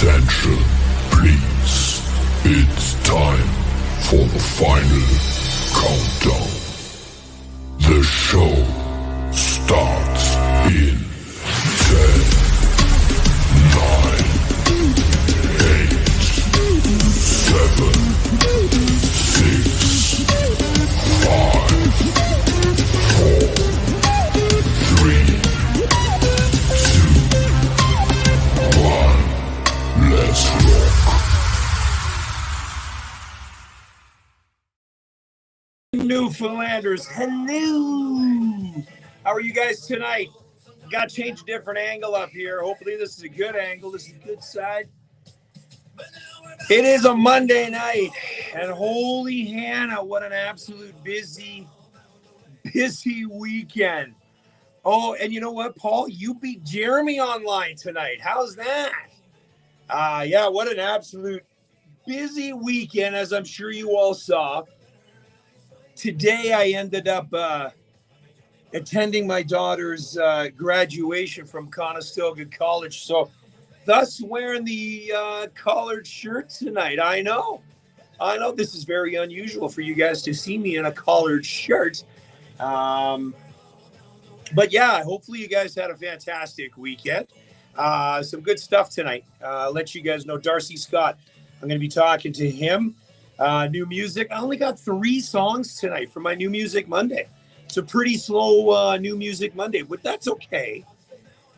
Attention, please. It's time for the final countdown. The show starts in 10, 9, 8, 7, 6, 5, 4, 3, 2, 1. Let's rock. Newfoundlanders, hello. How are you guys tonight? Got to change a different angle up here. Hopefully this is a good angle. This is a good side. It is a Monday night, and holy Hannah, what an absolute busy weekend. Oh, and you know what, Paul? You beat Jeremy online tonight. How's that? Yeah, what an absolute busy weekend, as I'm sure you all saw. Today, I ended up attending my daughter's graduation from Conestoga College. So, thus wearing the collared shirt tonight. I know this is very unusual for you guys to see me in a collared shirt. But yeah, hopefully you guys had a fantastic weekend. Some good stuff tonight. I'll let you guys know Darcy Scott. I'm going to be talking to him. New music. I only got 3 songs tonight for my New Music Monday. It's a pretty slow New Music Monday, but that's okay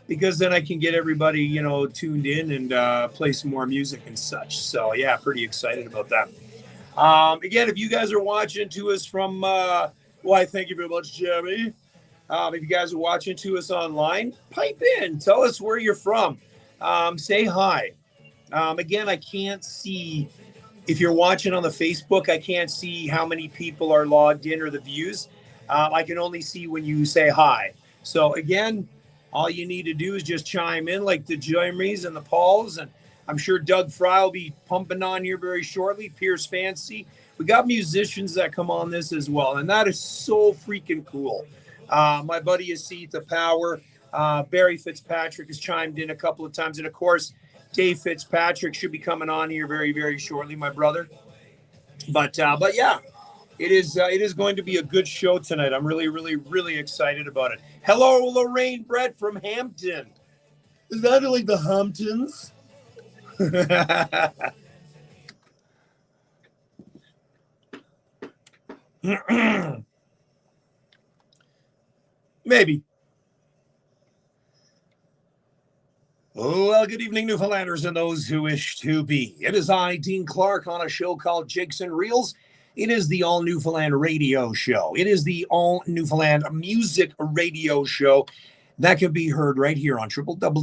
because then I can get everybody, tuned in and play some more music and such. So yeah, pretty excited about that. Again, if you guys are watching to us from, why, thank you very much, Jeremy. If you guys are watching to us online, pipe in. Tell us where you're from. Say hi. Again, I can't see. If you're watching on the Facebook, I can't see how many people are logged in or the views. I can only see when you say hi. So again, all you need to do is just chime in like the Jeremys and the Pauls. And I'm sure Doug Fry will be pumping on here very shortly. Pierce Fancy. We got musicians that come on this as well. And that is so freaking cool. My buddy Asita Power, Barry Fitzpatrick has chimed in a couple of times. And of course, Dave Fitzpatrick should be coming on here very, very shortly, my brother. But yeah, it is going to be a good show tonight. I'm really, really, really excited about it. Hello, Lorraine Brett from Hampton. Is that like the Hamptons? Maybe. Well, good evening, Newfoundlanders and those who wish to be. It is I, Dean Clark, on a show called Jigs and Reels. It is the All Newfoundland radio show. It is the All Newfoundland music radio show that can be heard right here on www.ckwr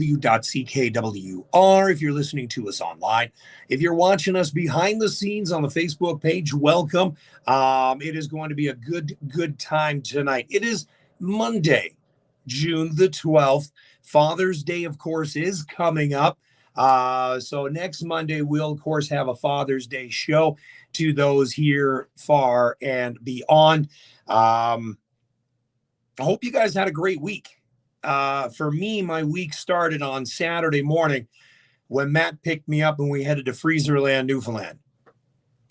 if you're listening to us online. If you're watching us behind the scenes on the Facebook page, welcome. It is going to be a good time tonight. It is Monday, June the 12th. Father's Day, of course, is coming up. So next Monday, we'll, of course, have a Father's Day show to those here far and beyond. I hope you guys had a great week. For me, my week started on Saturday morning when Matt picked me up and we headed to Freezerland Newfoundland.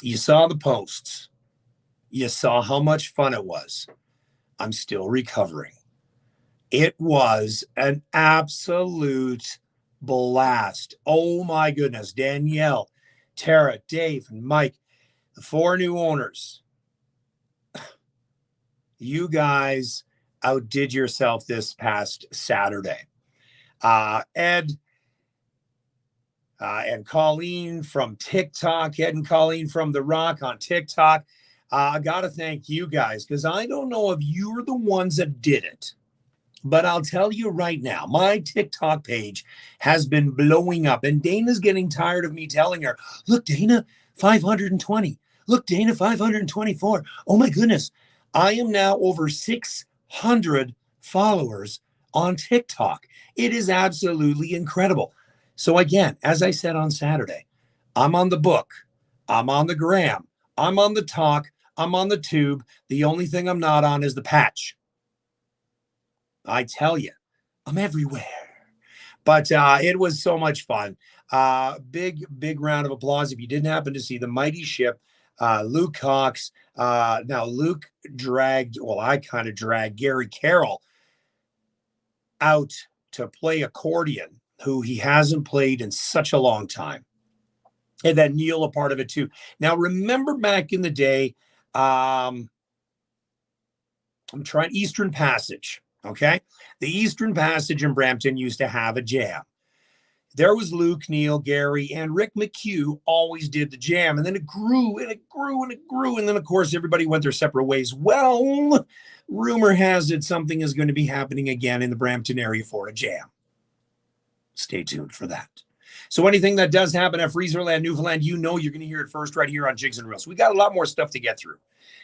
You saw the posts. You saw how much fun it was. I'm still recovering. It was an absolute blast. Oh my goodness. Danielle, Tara, Dave, and Mike, the 4 new owners. You guys outdid yourself this past Saturday. Ed and Colleen from TikTok, Ed and Colleen from The Rock on TikTok. I got to thank you guys because I don't know if you were the ones that did it. But I'll tell you right now, my TikTok page has been blowing up. And Dana's getting tired of me telling her, look, Dana, 520. Look, Dana, 524. Oh, my goodness. I am now over 600 followers on TikTok. It is absolutely incredible. So again, as I said on Saturday, I'm on the book. I'm on the gram. I'm on the talk. I'm on the tube. The only thing I'm not on is the patch. I tell you, I'm everywhere. But it was so much fun. Big round of applause. If you didn't happen to see the mighty ship, Luke Cox. Now, Luke I kind of dragged Gary Carroll out to play accordion, who he hasn't played in such a long time. And then Neil a part of it too. Now, remember back in the day, I'm trying Eastern Passage, okay? The Eastern Passage in Brampton used to have a jam. There was Luke, Neil, Gary, and Rick McHugh always did the jam. And then it grew and it grew and it grew. And then, of course, everybody went their separate ways. Well, rumor has it something is going to be happening again in the Brampton area for a jam. Stay tuned for that. So anything that does happen at Freezerland Newfoundland, you know you're going to hear it first right here on Jigs and Reels. We got a lot more stuff to get through.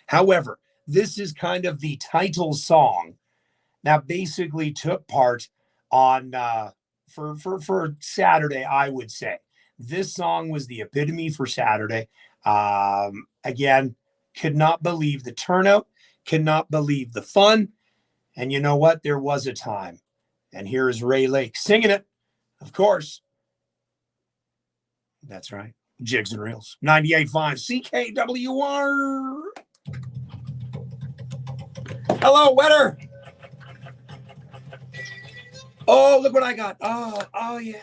However, this is kind of the title song that basically took part on for Saturday, I would say. This song was the epitome for Saturday. Again, could not believe the turnout, could not believe the fun. And you know what? There was a time. And here is Ray Lake singing it, of course. That's right. Jigs and Reels. 98.5 CKWR. Hello, Wetter. Oh, look what I got. Oh, yeah.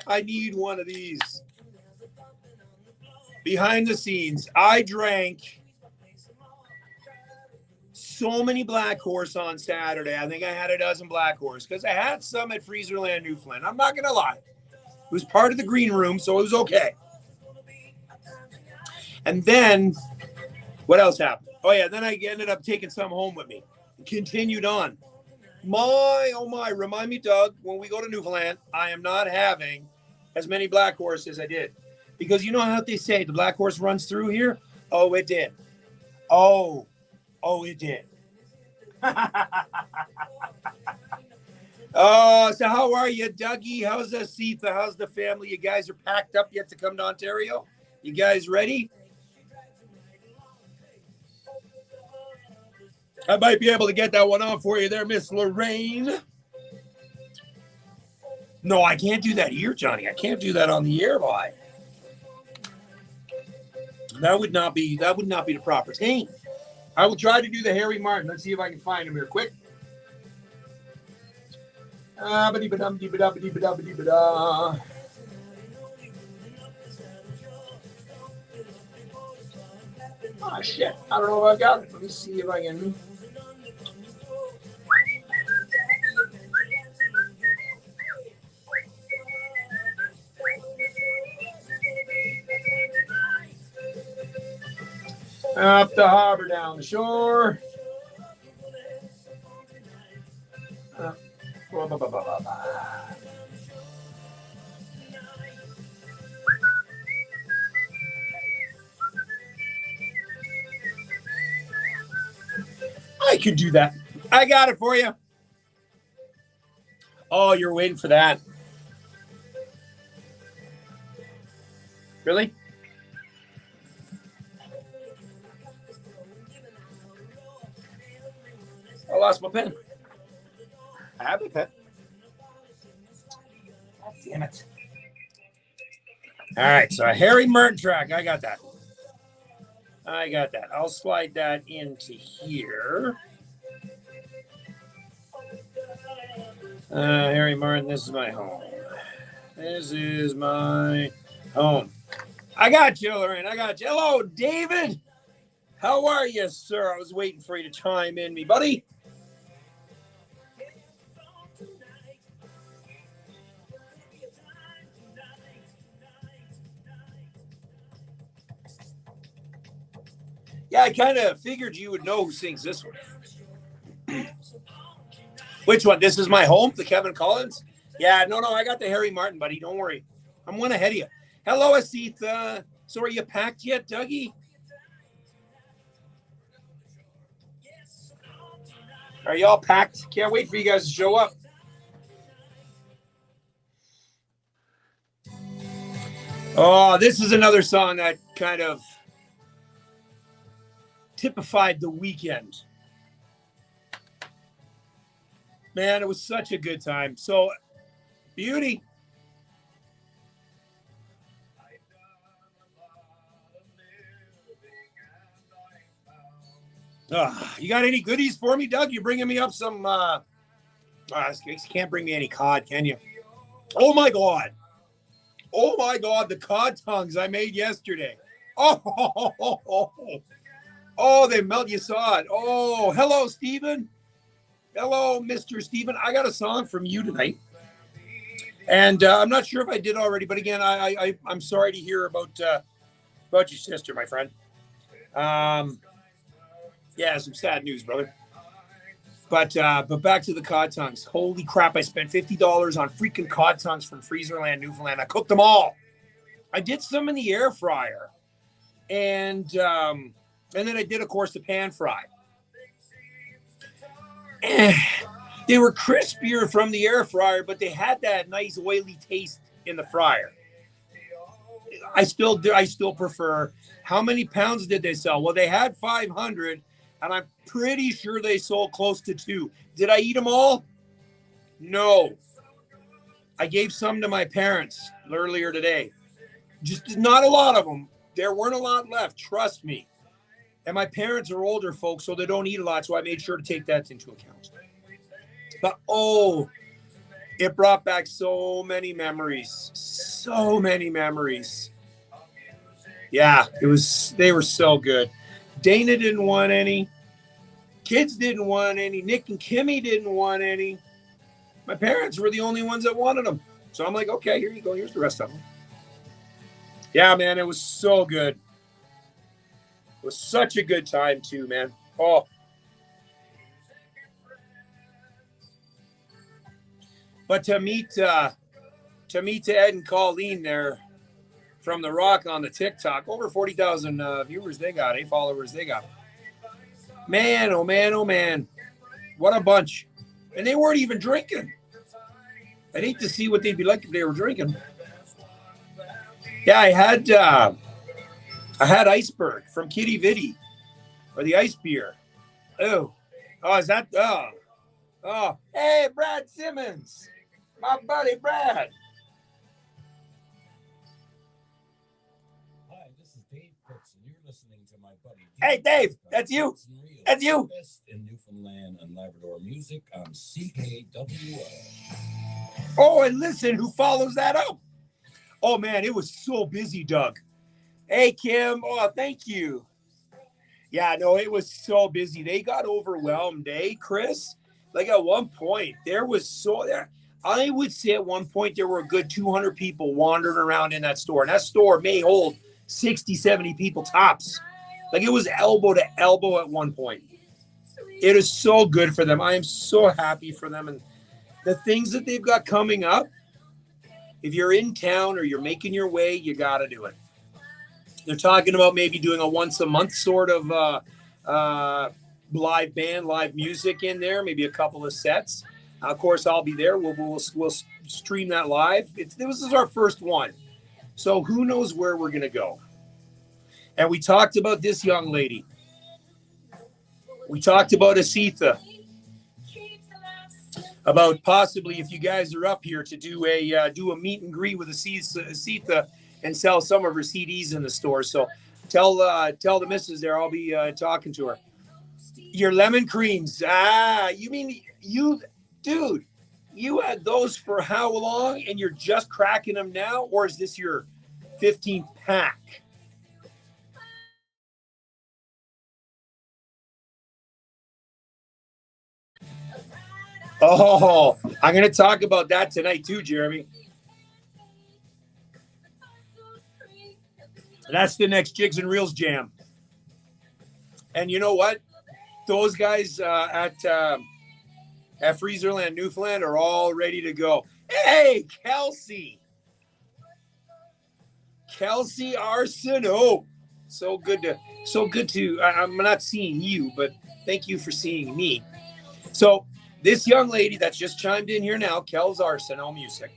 I need one of these. Behind the scenes, I drank so many Black Horse on Saturday. I think I had a dozen Black Horse because I had some at Freezerland Newfoundland. I'm not going to lie. It was part of the green room, so it was okay. And then, what else happened? Oh, yeah, then I ended up taking some home with me. Continued on. Oh my, remind me, Doug, when we go to Newfoundland, I am not having as many Black Horse as I did. Because you know how they say the Black Horse runs through here? Oh, it did. Oh, it did. Oh, so how are you, Dougie? How's the Sitha? How's the family? You guys are packed up yet to come to Ontario? You guys ready? I might be able to get that one on for you there, Miss Lorraine. No, I can't do that here, Johnny. I can't do that on the air, boy. That would not be the proper thing. I will try to do the Harry Martin. Let's see if I can find him here quick. Oh, shit. I don't know if I've got it. Let me see if I can. Up the harbor, down the shore. I could do that. I got it for you. Oh, you're waiting for that. Really? I lost my pen. I have a pen. God damn it. All right, so a Harry Martin track. I got that. I'll slide that into here. Harry Martin, this is my home. This is my home. I got you, Lorraine. I got you. Hello, David. How are you, sir? I was waiting for you to chime in, me buddy. Yeah, I kind of figured you would know who sings this one. Which one? This is my home, the Kevin Collins? Yeah, no, I got the Harry Martin, buddy. Don't worry. I'm one ahead of you. Hello, Asitha. So are you packed yet, Dougie? Are you all packed? Can't wait for you guys to show up. Oh, this is another song that kind of typified the weekend. Man, it was such a good time. So Beauty. You got any goodies for me, Doug? You bringing me up some... you can't bring me any cod, can you? Oh, my God. Oh, my God, the cod tongues I made yesterday. Oh, they melt. You saw it. Oh, hello, Stephen. Hello, Mr. Stephen. I got a song from you tonight. And I'm not sure if I did already, but again, I'm sorry to hear about your sister, my friend. Yeah, some sad news, brother. But back to the cod tongues. Holy crap, I spent $50 on freaking cod tongues from Freezerland Newfoundland. I cooked them all. I did some in the air fryer. And then I did, of course, the pan fry. They were crispier from the air fryer, but they had that nice oily taste in the fryer. I still prefer. How many pounds did they sell? Well, they had 500, and I'm pretty sure they sold close to 2. Did I eat them all? No. I gave some to my parents earlier today. Just not a lot of them. There weren't a lot left, trust me. And my parents are older folks, so they don't eat a lot, so I made sure to take that into account. But, it brought back so many memories. So many memories. Yeah, they were so good. Dana didn't want any. Kids didn't want any. Nick and Kimmy didn't want any. My parents were the only ones that wanted them. So I'm like, okay, here you go. Here's the rest of them. Yeah, man, it was so good. It was such a good time, too, man. Oh. But to meet Ed and Colleen there from The Rock on the TikTok, over 40,000 viewers they got, followers they got. Man, oh, man, oh, man. What a bunch. And they weren't even drinking. I'd hate to see what they'd be like if they were drinking. Yeah, I had Iceberg from Kitty Vitty, or the ice beer. Oh, is that? Oh, hey, Brad Simmons, my buddy Brad. Hi, this is Dave Fitz, and you're listening to my buddy. Hey, Dave, that's you. That's you. Best in Newfoundland and Labrador music on CKWO. Oh, and listen, who follows that up? Oh, man, it was so busy, Doug. Hey, Kim. Oh, thank you. Yeah, no, it was so busy. They got overwhelmed, Chris? Like at one point, I would say at one point there were a good 200 people wandering around in that store. And that store may hold 60, 70 people tops. Like it was elbow to elbow at one point. It is so good for them. I am so happy for them. And the things that they've got coming up, if you're in town or you're making your way, you got to do it. They're talking about maybe doing a once a month sort of live band, live music in there, maybe a couple of sets. Of course, I'll be there. We'll stream that live. This is our first one. So who knows where we're going to go. And we talked about this young lady. We talked about Asitha. About possibly, if you guys are up here, to do a meet and greet with Asitha and sell some of her CDs in the store. So tell the missus there I'll be talking to her. Your lemon creams. You mean dude, you had those for how long and you're just cracking them now? Or is this your 15th pack? Oh, I'm going to talk about that tonight too, Jeremy. That's the next Jigs and Reels jam. And you know what? Those guys at Freezerland Newfoundland are all ready to go. Hey, Kelsey Arsenault. So good to I'm not seeing you, but thank you for seeing me. So this young lady that's just chimed in here now, Kels Arsenault Music.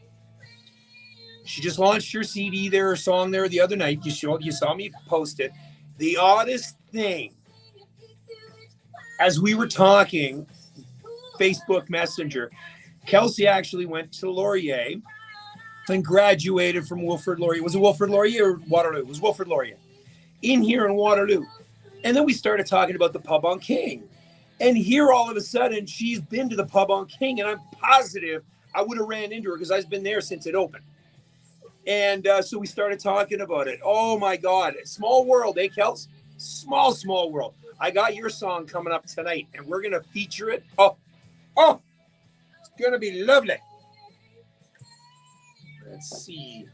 She just launched her CD there, her song there the other night. You saw me post it. The oddest thing, as we were talking, Facebook Messenger, Kelsey actually went to Laurier and graduated from Wilfrid Laurier. Was it Wilfrid Laurier or Waterloo? It was Wilfrid Laurier in here in Waterloo. And then we started talking about the pub on King. And here all of a sudden, she's been to the pub on King, and I'm positive I would have ran into her because I've been there since it opened. And so we started talking about it. Oh, my God. Small world, eh, Kels? Small world. I got your song coming up tonight, and we're going to feature it. Oh, it's going to be lovely. Let's see.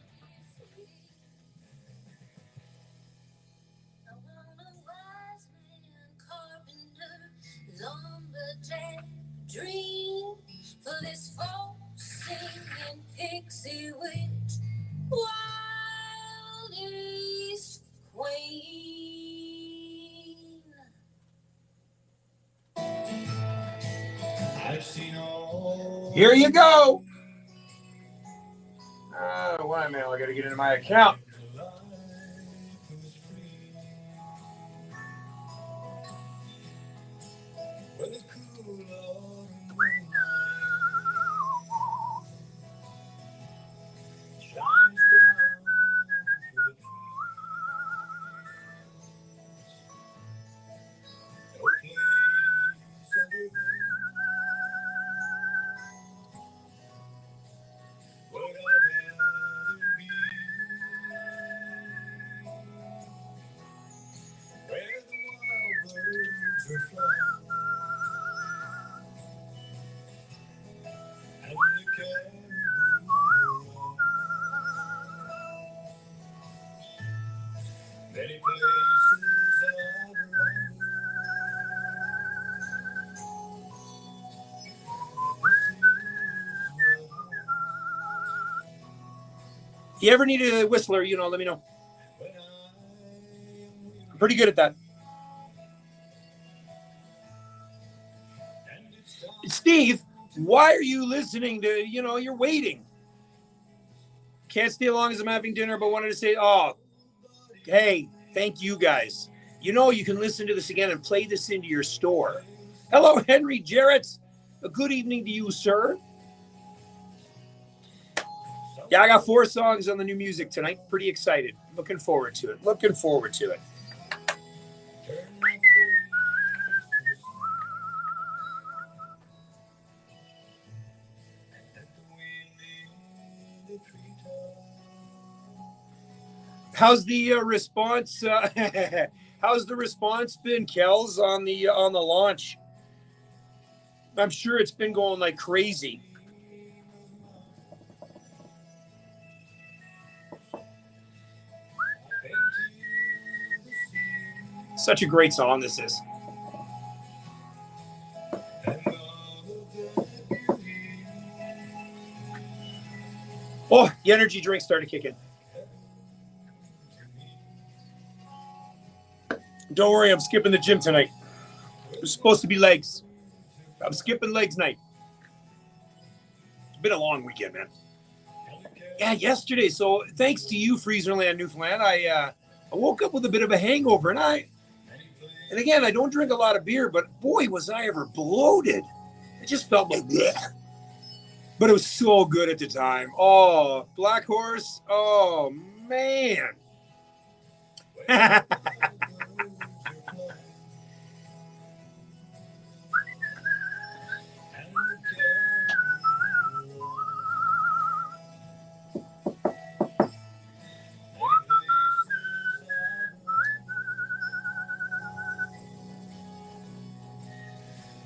Dream for this folk singing pixie witch, wild east queen. I've seen all. Here you go. Wait a minute, I got to get into my account. If you ever need a whistler, let me know. I'm pretty good at that. Steve, why are you listening to, you're waiting. Can't stay long as I'm having dinner, but wanted to say, hey, thank you guys. You can listen to this again and play this into your store. Hello, Henry Jarrett. A good evening to you, sir. Yeah, I got 4 songs on the new music tonight. Pretty excited. Looking forward to it. How's the response? How's the response been, Kels, on the launch? I'm sure it's been going like crazy. Such a great song this is. Oh, the energy drink started kicking. Don't worry, I'm skipping the gym tonight. It's supposed to be legs. I'm skipping legs night. It's been a long weekend, man. Yeah, yesterday. So thanks to you, Freezerland Newfoundland, I woke up with a bit of a hangover, and again, I don't drink a lot of beer, but boy, was I ever bloated. It just felt like bleh. But it was so good at the time. Oh, Black Horse. Oh, man.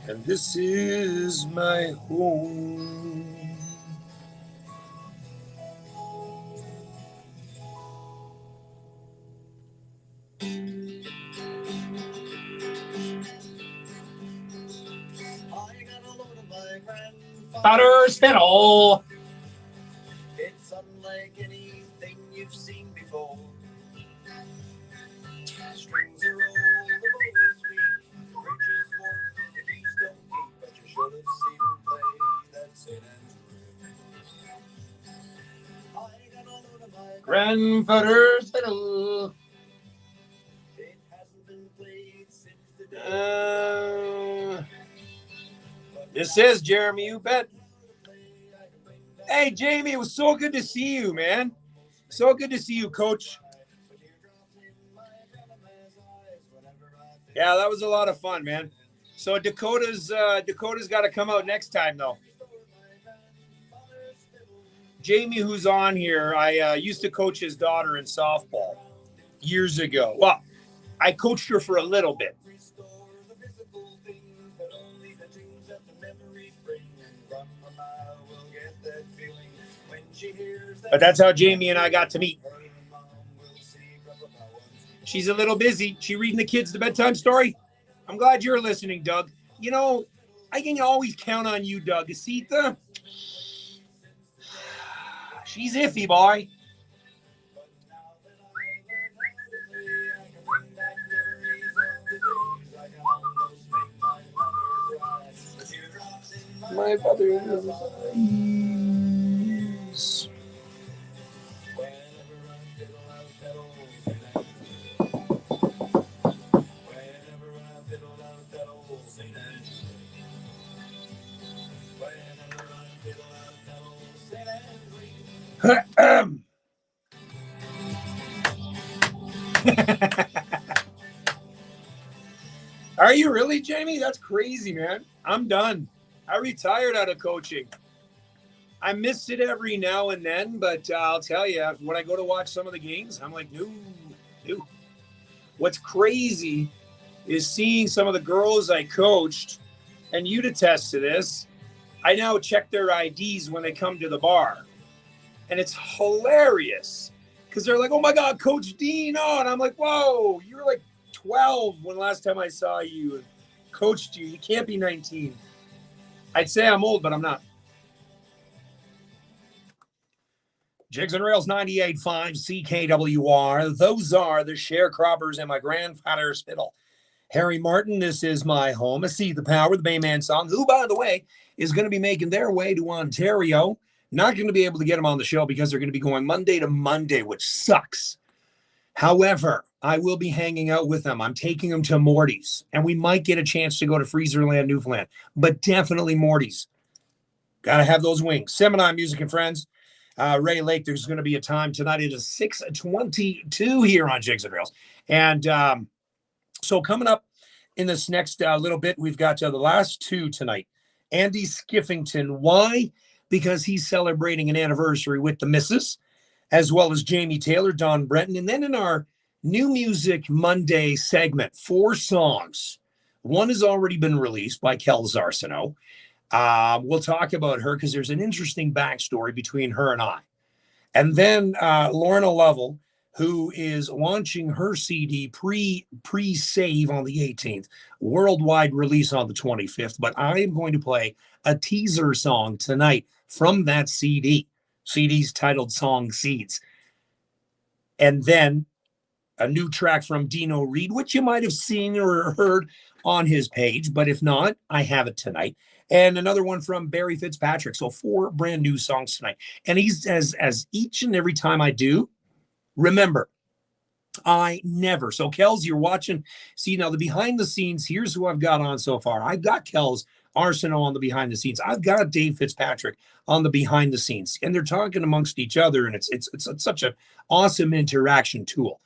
And this is my home. Father's fiddle. It's unlike anything you've seen before. Strings are all the boys weak, bridges warm, the keys don't keep, but you should have seen him play that St. Andrew. I got a load of my Grandfather's fiddle. It hasn't been played since the day. This is Jeremy, you bet. Hey, Jamie, it was so good to see you, man. So good to see you, Coach. Yeah, that was a lot of fun, man. So Dakota's got to come out next time, though. Jamie, who's on here, I used to coach his daughter in softball years ago. Well, I coached her for a little bit. But that's how Jamie and I got to meet. She's a little busy. She reading the kids the bedtime story. I'm glad you're listening, Doug. You know, I can always count on you, Doug. Asita, she's iffy, boy. My brother is... Are you really, Jamie? That's crazy, man. I'm done. I retired out of coaching. I miss it every now and then, but I'll tell you, when I go to watch some of the games, I'm like, no. What's crazy is seeing some of the girls I coached, and you'd attest to this. I now check their IDs when they come to the bar. And it's hilarious because they're like, oh my God, Coach Deano. And I'm like, whoa, you were like 12 when last time I saw you and coached you. You can't be 19. I'd say I'm old, but I'm not. Jigs and Rails 98.5 CKWR. Those are the sharecroppers and my grandfather's fiddle. Harry Martin, this is my home. I see the power, the Bayman Songs, who, by the way, is going to be making their way to Ontario. Not going to be able to get them on the show because they're going to be going Monday to Monday, which sucks. However, I will be hanging out with them. I'm taking them to Morty's, and we might get a chance to go to Freezerland Newfoundland, but definitely Morty's. Got to have those wings. Seminar Music and Friends. Ray Lake, there's going to be a time tonight. It is 6:22 here on Jigs and Rails. And so coming up in this next little bit, we've got the last two tonight. Andy Skiffington. Why? Because he's celebrating an anniversary with the missus, as well as Jamie Taylor, Don Brenton. And then in our New Music Monday segment, 4 songs. One has already been released by Kels Arsenault. We'll talk about her because there's an interesting backstory between her and I. And then Lorna Lovell, who is launching her CD pre-save on the 18th, worldwide release on the 25th. But I am going to play a teaser song tonight from that CD. CD's titled Song Seeds. And then a new track from Deano Reid, which you might have seen or heard on his page. But if not, I have it tonight. And another one from Barry Fitzpatrick. So 4 brand new songs tonight. And he's as each and every time I do, remember, I never. So Kels, you're watching. See, now the behind the scenes, here's who I've got on so far. I've got Kels Arsenault on the behind the scenes. I've got Dave Fitzpatrick on the behind the scenes. And they're talking amongst each other. And it's such an awesome interaction tool.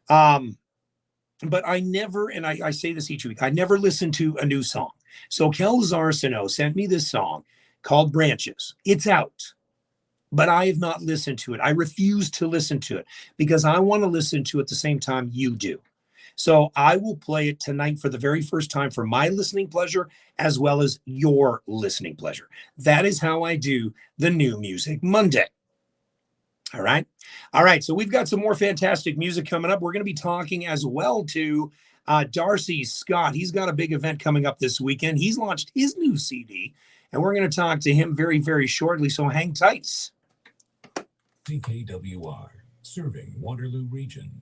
But I never, and I say this each week, I never listen to a new song. So Kels Arsenault sent me this song called Branches. It's out, but I have not listened to it. I refuse to listen to it because I want to listen to it the same time you do. So I will play it tonight for the very first time for my listening pleasure, as well as your listening pleasure. That is how I do the New Music Monday. All right. All right. So we've got some more fantastic music coming up. We're going to be talking as well to Darcy Scott. He's got a big event coming up this weekend. He's launched his new CD, and we're going to talk to him very, very shortly. So hang tight. CKWR, serving Waterloo region.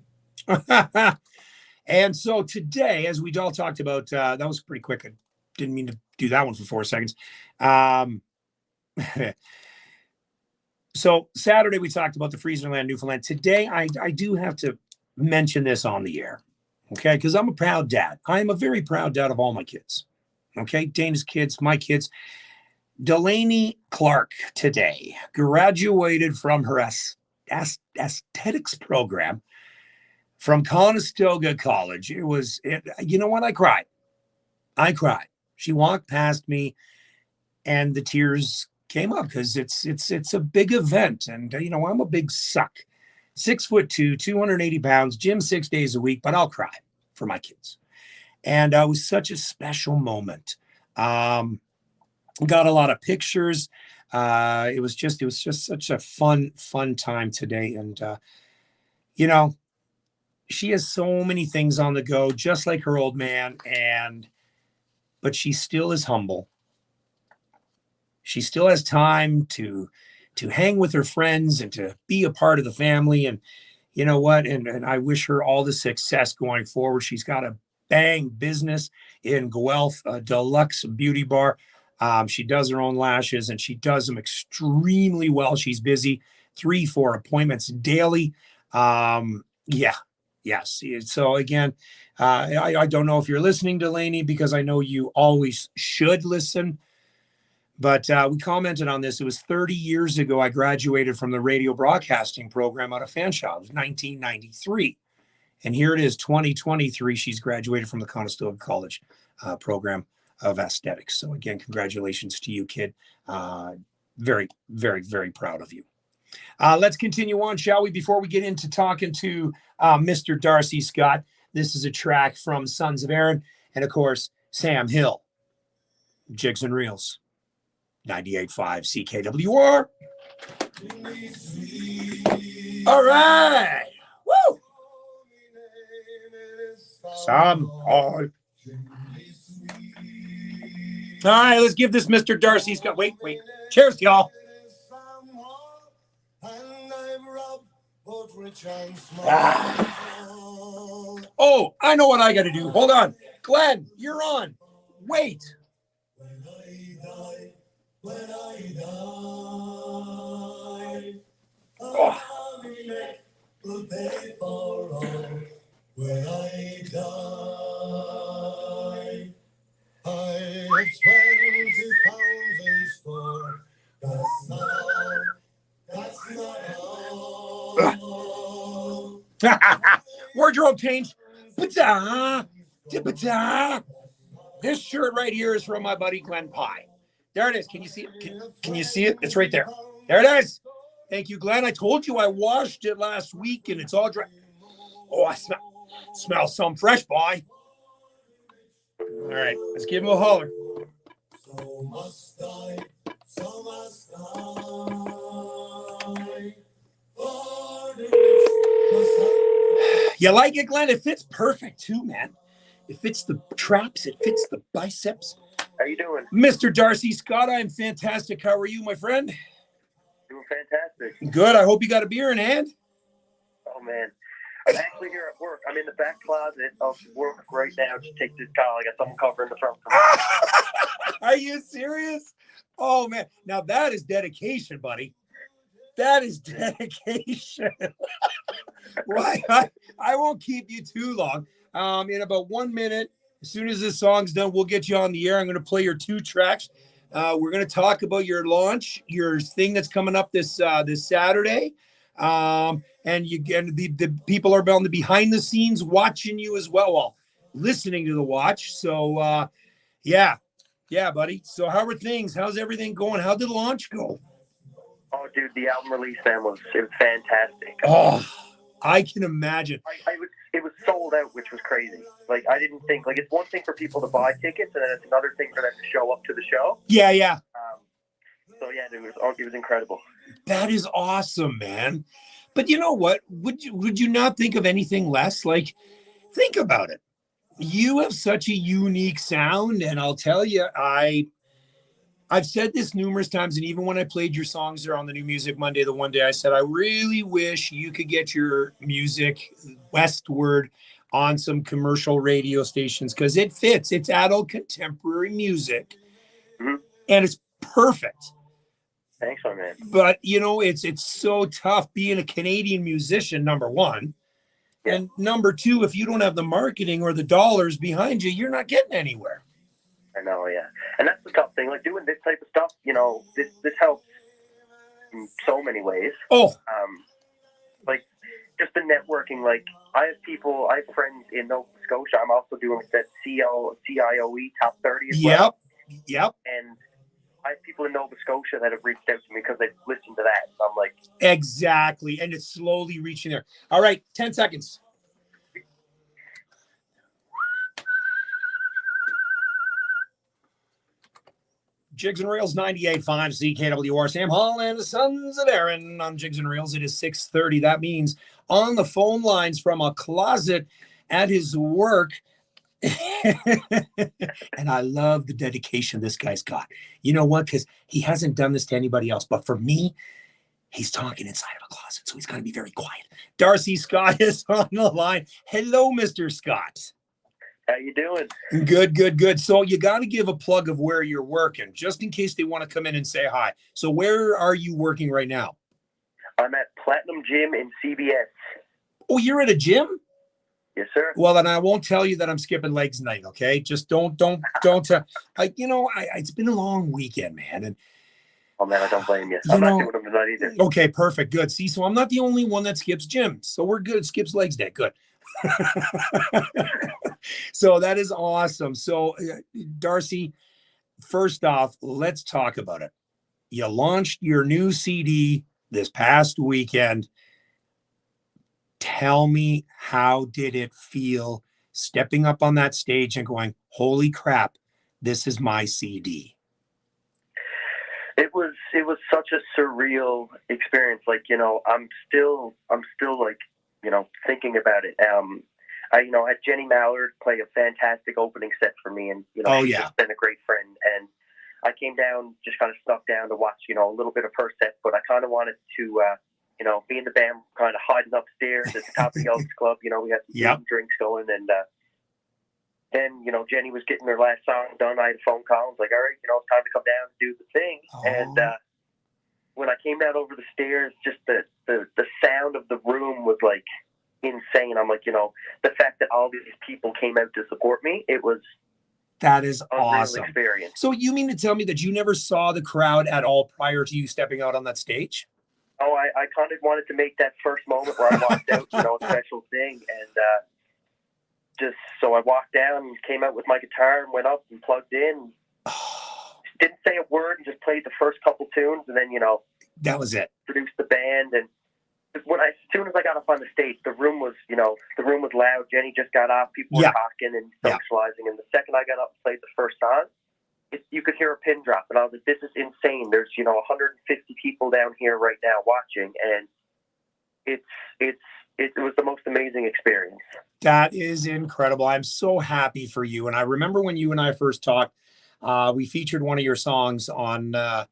And so today, as we all talked about, that was pretty quick. I didn't mean to do that one for 4 seconds. So Saturday, we talked about the Freezerland Newfoundland. Today, I do have to mention this on the air, okay? Because I'm a proud dad. I am a very proud dad of all my kids, okay? Dana's kids, my kids. Delaney Clark today graduated from her aesthetics program from Conestoga College. You know what? I cried. She walked past me and the tears came up because it's a big event. And, I'm a big suck. 6'2", 280 pounds, gym 6 days a week, but I'll cry for my kids. And it was such a special moment. Got a lot of pictures. It was just such a fun time today. And, she has so many things on the go, just like her old man. But she still is humble. She still has time to hang with her friends and to be a part of the family. And you know what? And I wish her all the success going forward. She's got a bang business in Guelph, a deluxe beauty bar. She does her own lashes and she does them extremely well. She's busy 3-4 appointments daily. Yes. So again, I don't know if you're listening, Delaney, because I know you always should listen. But we commented on this. It was 30 years ago I graduated from the radio broadcasting program out of Fanshawe. It was 1993. And here it is, 2023. She's graduated from the Conestoga College program of aesthetics. So again, congratulations to you, kid. Very, very, very proud of you. Let's continue on, shall we? Before we get into talking to Mr. Darcy Scott, this is a track from Sons of Aaron and, of course, Sam Hill. Jigs and Reels. 98.5 CKWR. All right. Woo! All right, let's give this Mr. Darcy Scott. Wait. Cheers, y'all. Oh, I know what I got to do. Hold on. Glenn, you're on. Wait. When I die, will pay for all. When I die, I have 20 pounds in store. That's not all. Wardrobe change. This shirt right here is from my buddy Glenn Pye. There it is. Can you see it? Can you see it? It's right there. There it is. Thank you, Glenn. I told you I washed it last week and it's all dry. Oh, I smell some fresh, boy. All right, let's give him a holler. So must I. You like it, Glenn? It fits perfect too, man. It fits the traps. It fits the biceps. How you doing? Mr. Darcy Scott, I'm fantastic. How are you, my friend? Doing fantastic. Good. I hope you got a beer in hand. Oh, man. I'm actually here at work. I'm in the back closet of work right now. Just take this call. I got someone covering the front for me. Are you serious? Oh, man. Now, that is dedication, buddy. That is dedication. Right. I won't keep you too long. In about 1 minute, as soon as this song's done, we'll get you on the air. I'm going to play your 2 tracks. We're going to talk about your launch, your thing that's coming up this Saturday. And the people are on the behind the scenes watching you as well, listening to the watch. So, yeah, buddy. So how are things? How's everything going? How did the launch go? Oh, dude, the album release, man, it was fantastic. Oh, I can imagine. It was sold out, which was crazy. Like, I didn't think, like, it's one thing for people to buy tickets, and then it's another thing for them to show up to the show. Yeah. So, yeah, it was incredible. That is awesome, man. But you know what? Would you not think of anything less? Like, think about it. You have such a unique sound, and I'll tell you, I've said this numerous times, and even when I played your songs there on the New Music Monday, the one day I said, I really wish you could get your music westward on some commercial radio stations because it fits. It's adult contemporary music, and it's perfect. Thanks, my man. But, it's so tough being a Canadian musician, number one. And number two, if you don't have the marketing or the dollars behind you, you're not getting anywhere. I know, yeah. And that's the tough thing. Like doing this type of stuff, you know, this helps in so many ways. Oh, Like just the networking. Like I have friends in Nova Scotia. I'm also doing that CIOE Top 30 as well. Yep. And I have people in Nova Scotia that have reached out to me because they've listened to that. So I'm like, exactly. And it's slowly reaching there. All right, 10 seconds. Jigs and Reels 98.5 CKWR. Sam Hall and the Sons of Aaron on Jigs and Reels. It is 6:30. That means on the phone lines from a closet at his work. And I love the dedication this guy's got. You know what? Because he hasn't done this to anybody else. But for me, he's talking inside of a closet, so he's got to be very quiet. Darcy Scott is on the line. Hello, Mr. Scott. how you doing? Good. So you got to give a plug of where you're working, just in case they want to come in and say hi. So where are you working right now? I'm at Platinum Gym in CBS. Oh, you're at a gym? Yes, sir. Well, then I won't tell you that I'm skipping legs tonight, okay? Just don't. It's been a long weekend, man. And Oh, man, I don't blame you. I'm not doing them tonight either. Okay, perfect. Good. See, so I'm not the only one that skips gym. So we're good. Skips legs day. Good. So that is awesome. So, Darcy, first off, let's talk about it. You launched your new CD this past weekend. Tell me, how did it feel stepping up on that stage and going, holy crap, this is my CD? It was such a surreal experience. Like, you know, I'm still like, you know, thinking about it. I had Jenny Mallard play a fantastic opening set for me, and you know, she's just been a great friend. And I came down, just kind of snuck down to watch, you know, a little bit of her set, but I kind of wanted to, you know, be in the band, kind of hiding upstairs at the top of the Elks Club. You know, we had some food and drinks going, and then, you know, Jenny was getting her last song done. I had a phone call. I was like, all right, you know, it's time to come down and do the thing. And when I came down over the stairs, just the sound of the room was like insane. I'm like, you know, the fact that all these people came out to support me, that is awesome experience. So you mean to tell me that you never saw the crowd at all prior to you stepping out on that stage? Oh, I kind of wanted to make that first moment where I walked out, you know, a special thing. And just so I walked down and came out with my guitar and went up and plugged in. Didn't say a word and just played the first couple tunes, and then, you know, that was it. Produced the band, and as soon as I got up on the stage, the room was loud. Jenny just got off. People were talking and socializing. And the second I got up and played the first song, you could hear a pin drop. And I was like, this is insane. There's, you know, 150 people down here right now watching. And it was the most amazing experience. That is incredible. I'm so happy for you. And I remember when you and I first talked, we featured one of your songs on the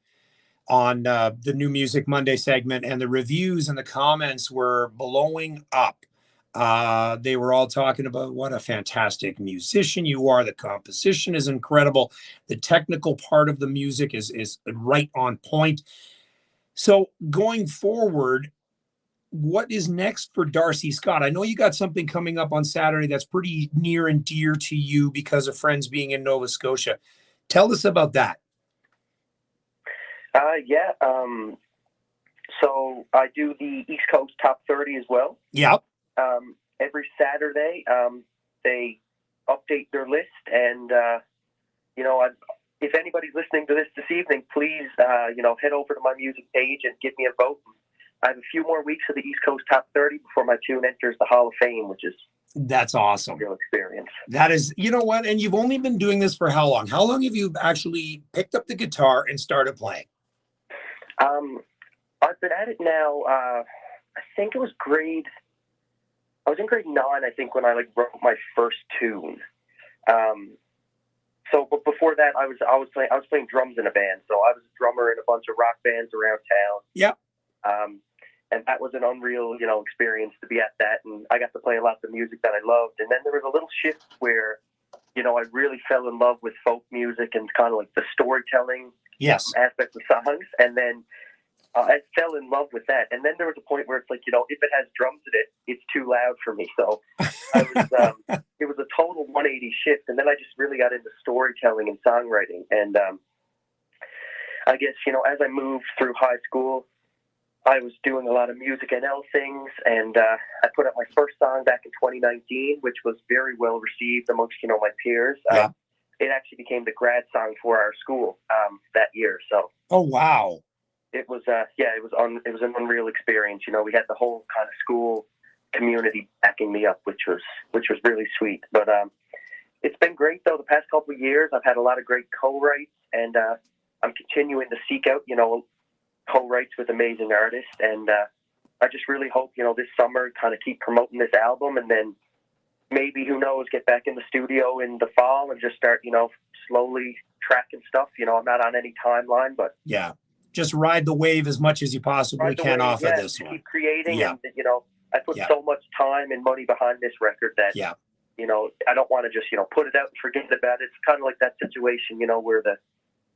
New Music Monday segment, and the reviews and the comments were blowing up. They were all talking about what a fantastic musician you are. The composition is incredible. The technical part of the music is right on point. So going forward, what is next for Darcy Scott? I know you got something coming up on Saturday that's pretty near and dear to you because of friends being in Nova Scotia. Tell us about that. So I do the East Coast Top 30 as well. Yep. Every Saturday, they update their list, and you know, if anybody's listening to this evening, please, you know, head over to my music page and give me a vote. I have a few more weeks of the East Coast Top 30 before my tune enters the Hall of Fame, which is that's awesome. Real experience. That is, you know what? And you've only been doing this for how long? How long have you actually picked up the guitar and started playing? I've been at it now. I think it was I was in grade 9, I think, when I wrote my first tune. But before that, I was playing drums in a band. So I was a drummer in a bunch of rock bands around town. Yep. And that was an unreal, you know, experience to be at that. And I got to play a lot of the music that I loved. And then there was a little shift where, you know, I really fell in love with folk music and kind of like the storytelling aspect of songs. And then I fell in love with that. And then there was a point where it's like, if it has drums in it, it's too loud for me. So I was, it was a total 180 shift. And then I just really got into storytelling and songwriting. And I guess, as I moved through high school, I was doing a lot of music NL things, and I put out my first song back in 2019, which was very well received amongst, my peers. Yeah. It actually became the grad song for our school that year. So. Oh, wow. It was, it was an unreal experience. We had the whole kind of school community backing me up, which was really sweet. But it's been great though. The past couple of years, I've had a lot of great co-writes, and I'm continuing to seek out, co-writes with amazing artists. And I just really hope, this summer kind of keep promoting this album, and then maybe, who knows, get back in the studio in the fall and just start, slowly tracking stuff. I'm not on any timeline, but yeah. Just ride the wave as much as you possibly can off of this one. Keep creating, yeah. And I put so much time and money behind this record that I don't want to just put it out and forget about it. It's kind of like that situation, where the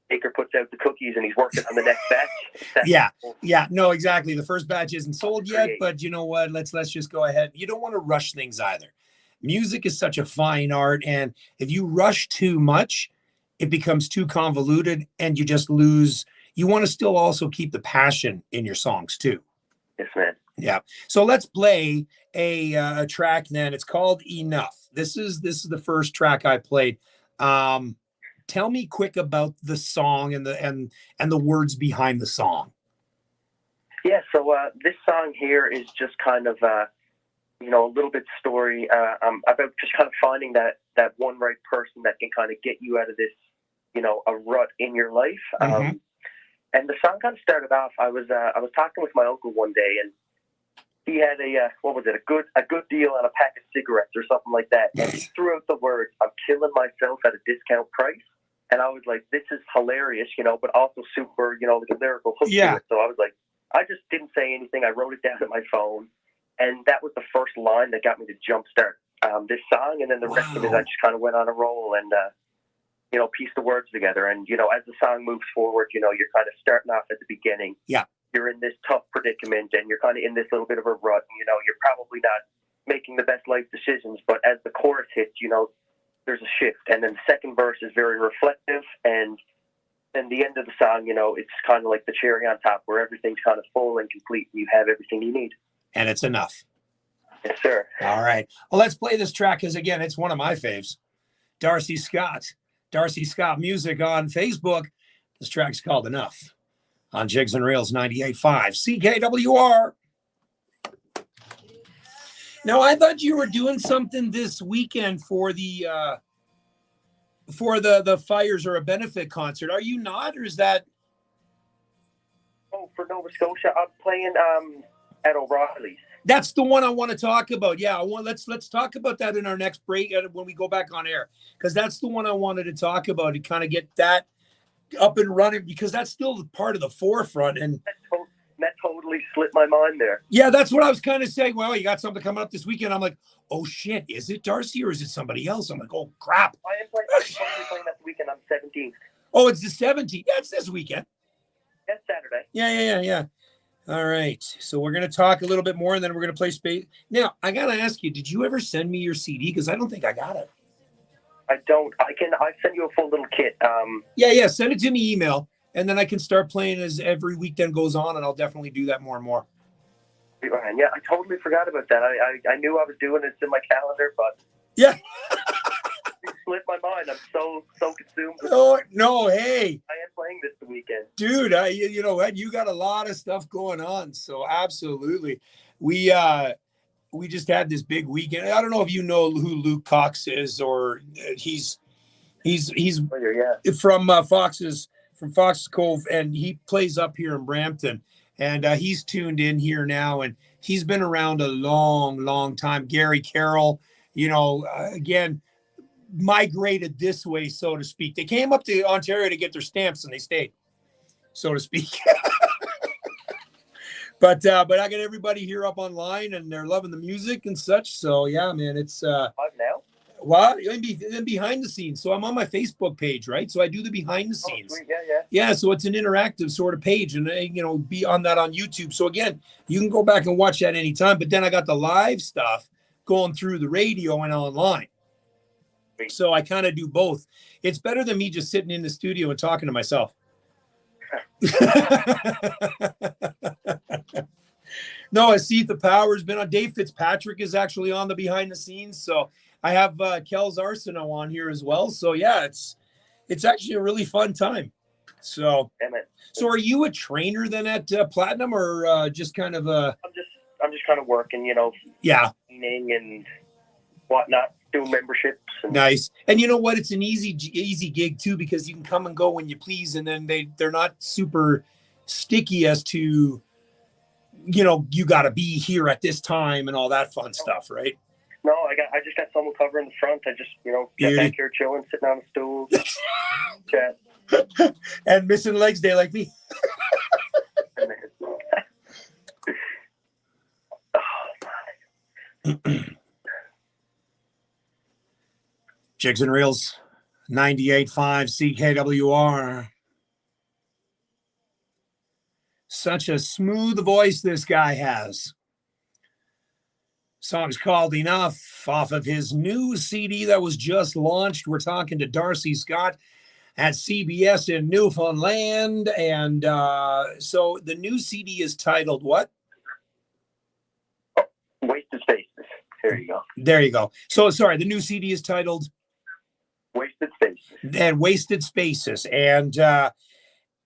baker puts out the cookies and he's working on the next batch. Yeah, no, exactly. The first batch isn't sold yet, but you know what? Let's just go ahead. You don't want to rush things either. Music is such a fine art, and if you rush too much, it becomes too convoluted, and you just lose. You want to still also keep the passion in your songs too. Yes, man. Yeah. So let's play a track then. It's called Enough. This is the first track I played. Tell me quick about the song and the words behind the song. Yeah. So this song here is just kind of a little bit story about just kind of finding that one right person that can kind of get you out of this, a rut in your life. Mm-hmm. And the song kind of started off. I was talking with my uncle one day, and he had a good deal on a pack of cigarettes or something like that. And he threw out the words, "I'm killing myself at a discount price." And I was like, "This is hilarious," but also super, like a lyrical hook to it. So I was like, I just didn't say anything. I wrote it down on my phone, and that was the first line that got me to jumpstart this song. And then the rest of it, I just kind of went on a roll and. Piece the words together. And, as the song moves forward, you're kind of starting off at the beginning. Yeah. You're in this tough predicament, and you're kind of in this little bit of a rut. And, you're probably not making the best life decisions, but as the chorus hits, there's a shift. And then the second verse is very reflective. And then the end of the song, it's kind of like the cherry on top where everything's kind of full and complete. And you have everything you need. And it's enough. Yes, sir. All right. Well, let's play this track because, again, it's one of my faves. Darcy Scott Music on Facebook. This track's called Enough on Jigs and Reels 98.5 CKWR. Now, I thought you were doing something this weekend for the fires or a benefit concert. Are you not, or is that? Oh, for Nova Scotia, I'm playing at O'Reilly's. That's the one I want to talk about. Yeah, let's talk about that in our next break when we go back on air, because that's the one I wanted to talk about to kind of get that up and running, because that's still part of the forefront. And that totally slipped my mind there. Yeah, that's what I was kind of saying. Well, you got something coming up this weekend. I'm like, oh shit, is it Darcy or is it somebody else? I'm like, oh crap. I am playing that weekend on 17th. Oh, it's the 17th. Yeah, it's this weekend. That's Saturday. Yeah. All right. So we're going to talk a little bit more, and then we're going to play space. Now, I got to ask you, did you ever send me your CD? Because I don't think I got it. I don't. I send you a full little kit. Yeah. Send it to me email, and then I can start playing as every weekend goes on, and I'll definitely do that more and more. Yeah, I totally forgot about that. I knew I was doing it. It's in my calendar, but yeah. It slipped my mind. I'm so consumed. No, hey. I am playing this weekend. Dude, you know what? You got a lot of stuff going on. So absolutely. We just had this big weekend. I don't know if you know who Luke Cox is, or he's from Fox's Cove, and he plays up here in Brampton, and he's tuned in here now, and he's been around a long time. Gary Carroll, again, migrated this way, so to speak. They came up to Ontario to get their stamps, and they stayed, so to speak. But I got everybody here up online, and they're loving the music and such. So yeah, man, it's now. What? Then behind the scenes. So I'm on my Facebook page, right? So I do the behind the scenes. Sweet. Yeah. Yeah, so it's an interactive sort of page, and be on that on YouTube. So again, you can go back and watch that anytime. But then I got the live stuff going through the radio and online. Sweet. So I kind of do both. It's better than me just sitting in the studio and talking to myself. No, I see the power's been on. Dave Fitzpatrick is actually on the behind the scenes. So I have Kel's Arsenault on here as well. So yeah, it's actually a really fun time. So, so are you a trainer then at Platinum, or just kind of a? I'm just kind of working, Yeah, training and whatnot, doing memberships. And nice. And you know what? It's an easy gig too, because you can come and go when you please, and then they're not super sticky as to, you got to be here at this time and all that fun stuff, right? No, I just got someone covering the front. I just, get back here chilling, sitting on a stool, chat. And missing legs day like me. Jigs and Reels, 98.5 CKWR. Such a smooth voice this guy has. Song's called Enough, off of his new CD that was just launched. We're talking to Darcy Scott at CBS in Newfoundland. And so the new CD is titled what? Wasted Spaces. There you go. There you go. So sorry, the new CD is titled Wasted Spaces. And Wasted Spaces. And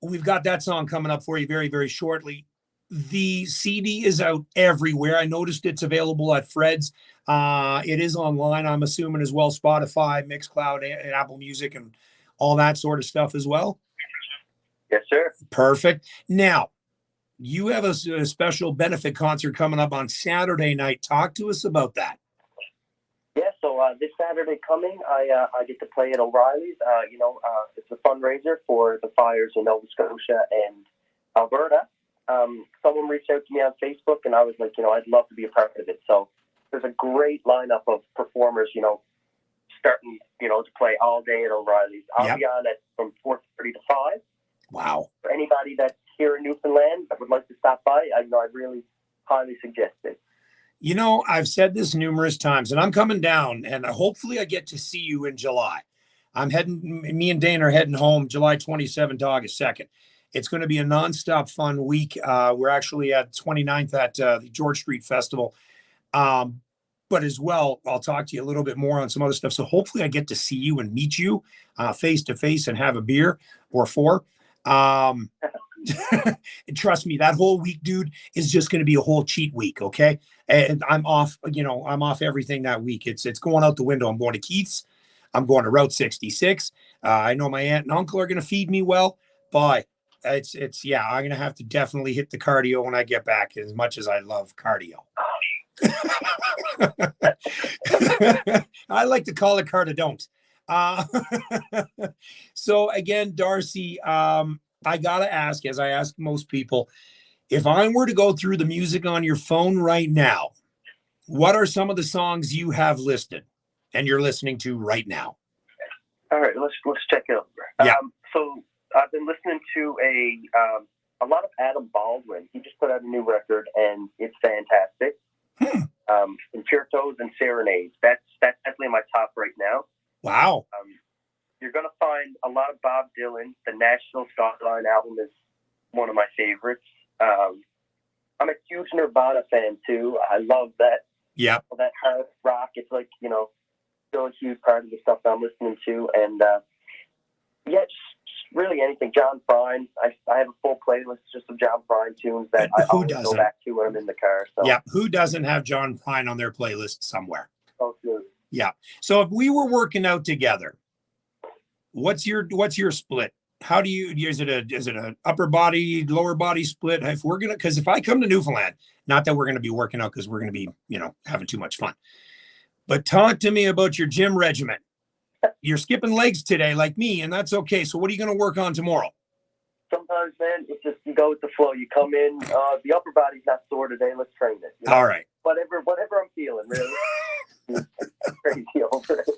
we've got that song coming up for you very, very shortly. The CD is out everywhere. I noticed it's available at Fred's. It is online, I'm assuming, as well. Spotify, Mixcloud, and Apple Music, and all that sort of stuff as well. Yes, sir. Perfect. Now, you have a special benefit concert coming up on Saturday night. Talk to us about that. Yeah, so this Saturday coming, I get to play at O'Reilly's. It's a fundraiser for the fires in Nova Scotia and Alberta. Someone reached out to me on Facebook, and I was like, I'd love to be a part of it. So there's a great lineup of performers, starting, to play all day at O'Reilly's. I'll be on from 4:30 to 5. Wow. For anybody that's here in Newfoundland that would like to stop by, I really highly suggest it. I've said this numerous times, and I'm coming down, and hopefully I get to see you in July. Me and Dane are heading home July 27th to August 2nd. It's going to be a nonstop fun week. We're actually at 29th at the George Street Festival. But as well, I'll talk to you a little bit more on some other stuff. So hopefully I get to see you and meet you face to face and have a beer or four. Trust me, that whole week, dude, is just going to be a whole cheat week. Okay. And I'm off, I'm off everything that week. It's going out the window. I'm going to Keith's. I'm going to Route 66. I know my aunt and uncle are going to feed me well, but I'm going to have to definitely hit the cardio when I get back, as much as I love cardio. I like to call it cardidon't. So again, Darcy, I got to ask, as I ask most people, if I were to go through the music on your phone right now, what are some of the songs you have listed and you're listening to right now? All right, let's check it over. Yeah. So I've been listening to a lot of Adam Baldwin. He just put out a new record, and it's fantastic. Concertos and Serenades. That's definitely my top right now. Wow. You're going to find a lot of Bob Dylan. The National Skyline album is one of my favorites. I'm a huge Nirvana fan, too. I love that. Yeah. That hard rock. It's like, still a huge part of the stuff that I'm listening to. And, just really anything. John Prine. I have a full playlist just of John Prine tunes that I always go back to when I'm in the car. So. Yeah. Who doesn't have John Prine on their playlist somewhere? Oh, good. Yeah. So if we were working out together, what's your split? How do you, is it a upper body, lower body split? Because if I come to Newfoundland, not that we're going to be working out because we're going to be, having too much fun, but talk to me about your gym regimen. You're skipping legs today like me, and that's okay. So what are you going to work on tomorrow? Sometimes, man, it's just you go with the flow. You come in, the upper body's not sore today. Let's train it. All right. Whatever I'm feeling, really. crazy over it.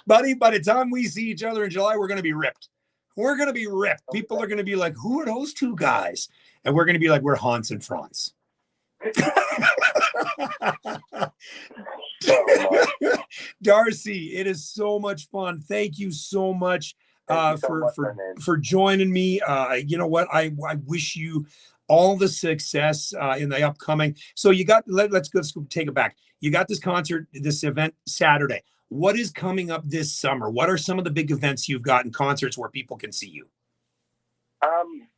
Buddy, by the time we see each other in July, we're going to be ripped. We're going to be ripped. People are going to be like, who are those two guys? And we're going to be like, we're Hans and Franz. Darcy, it is so much fun. Thank you so much for joining me. You know what? I wish you all the success in the upcoming. So you got, let's take it back. You got this concert, this event Saturday. What is coming up this summer? What are some of the big events you've got in concerts where people can see you?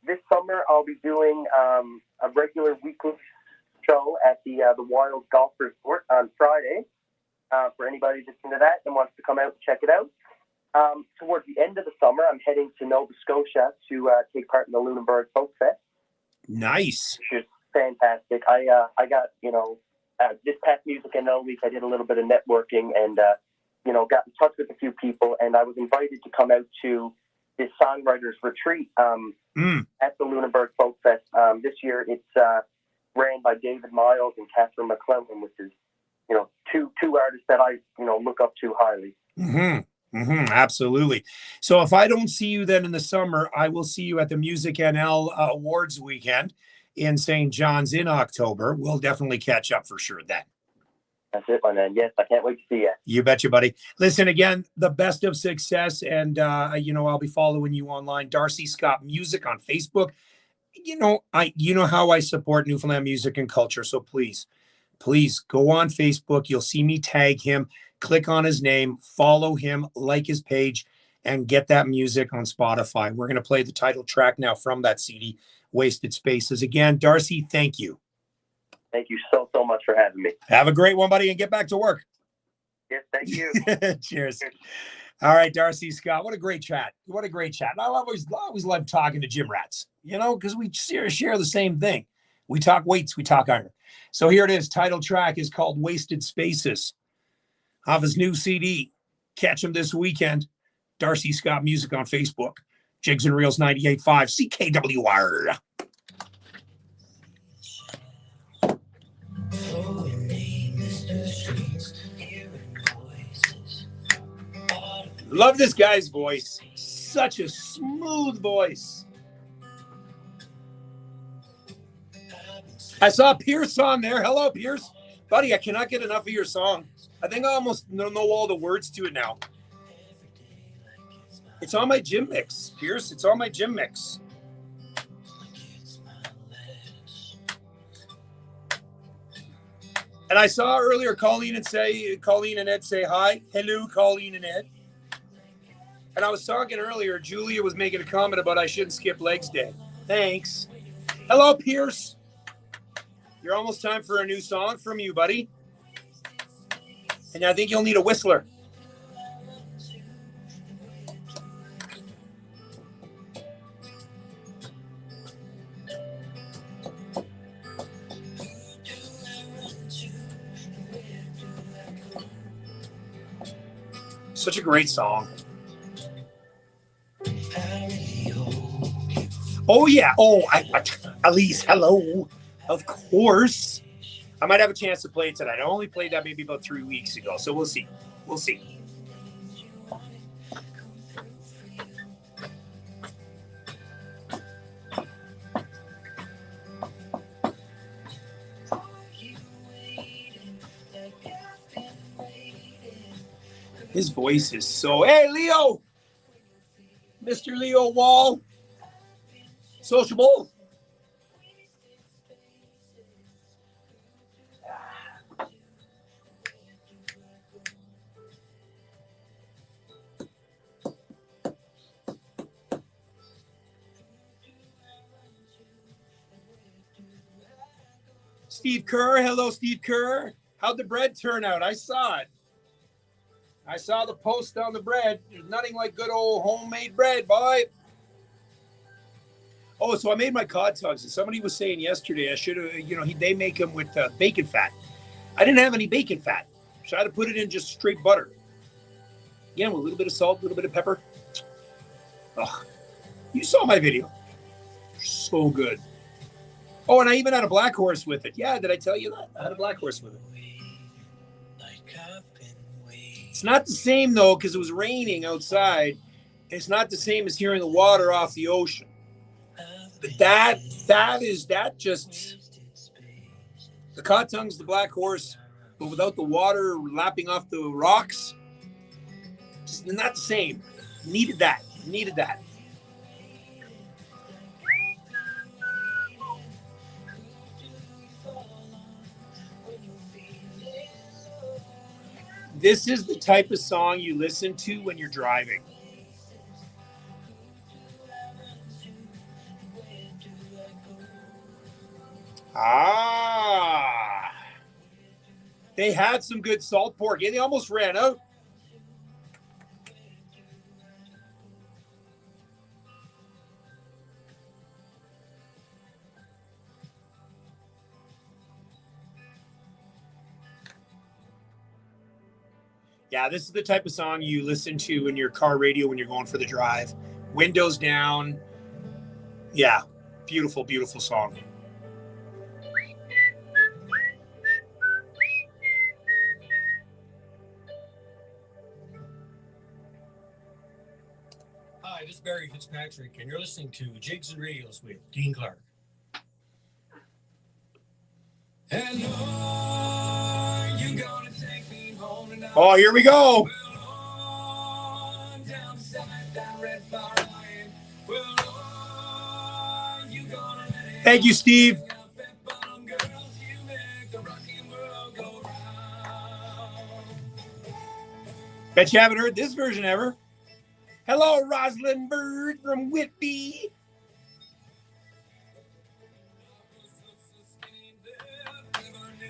This summer, I'll be doing a regular weekly show at the Wild Golf Resort on Friday. For anybody that's into that and wants to come out and check it out. Towards the end of the summer, I'm heading to Nova Scotia to take part in the Lunenburg Folk Fest. Nice. Which is fantastic. I got, this past Music NL week, I did a little bit of networking and, got in touch with a few people, and I was invited to come out to this songwriters retreat at the Lunenburg Folk Fest. This year, it's ran by David Miles and Catherine McClellan, which is, two artists that I, look up to highly. Absolutely. So if I don't see you then in the summer, I will see you at the Music NL Awards weekend in St. John's in October. We'll definitely catch up for sure then. That's it, my man. Yes, I can't wait to see you. You betcha, buddy. Listen, again, the best of success. And, I'll be following you online. Darcy Scott Music on Facebook. You know how I support Newfoundland music and culture. So please go on Facebook. You'll see me tag him. Click on his name, follow him, like his page, and get that music on Spotify. We're going to play the title track now from that CD, Wasted Spaces. Again, Darcy, thank you. Thank you so much for having me. Have a great one, buddy, and get back to work. Yes, thank you. Cheers. All right, Darcy Scott, what a great chat. What a great chat. I always love talking to gym rats, because we share the same thing. We talk weights, we talk iron. So here it is. Title track is called Wasted Spaces off his new CD. Catch him this weekend. Darcy Scott Music on Facebook. Jigs and Reels 98.5 CKWR. Love this guy's voice. Such a smooth voice. I saw Pierce on there. Hello, Pierce. Buddy, I cannot get enough of your song. I think I almost know all the words to it now. It's on my gym mix, Pierce. It's on my gym mix. And I saw earlier Colleen and Ed say hi. Hello, Colleen and Ed. And I was talking earlier, Julia was making a comment about I shouldn't skip Legs Day. Thanks. Hello, Pierce. You're almost time for a new song from you, buddy. And I think you'll need a whistler. Such a great song. Oh, yeah. Oh, Elise, hello. Of course. I might have a chance to play it tonight. I only played that maybe about 3 weeks ago, so we'll see. We'll see. His voice is so... Hey, Leo! Mr. Leo Wall. Sociable. Steve Kerr. Hello, Steve Kerr. How'd the bread turn out? I saw it. I saw the post on the bread. There's nothing like good old homemade bread, boy. Oh, so I made my cod tugs. And somebody was saying yesterday I should have, they make them with bacon fat. I didn't have any bacon fat. So I had to put it in just straight butter. Again, with a little bit of salt, a little bit of pepper. Oh, you saw my video. So good. Oh, and I even had a black horse with it. Yeah, did I tell you that? I had a black horse with it. It's not the same, though, because it was raining outside. It's not the same as hearing the water off the ocean. But that just, the cod tongue's the black horse, but without the water lapping off the rocks, just not the same. Needed that. This is the type of song you listen to when you're driving. They had some good salt pork. Yeah, they almost ran out. Yeah, this is the type of song you listen to in your car radio when you're going for the drive. Windows down. Yeah, beautiful, beautiful song. Hi, this is Barry Fitzpatrick, and you're listening to Jigs and Radios with Dean Clark. Oh, here we go. Thank you, Steve. Bet you haven't heard this version ever. Hello, Rosalind Bird from Whitby.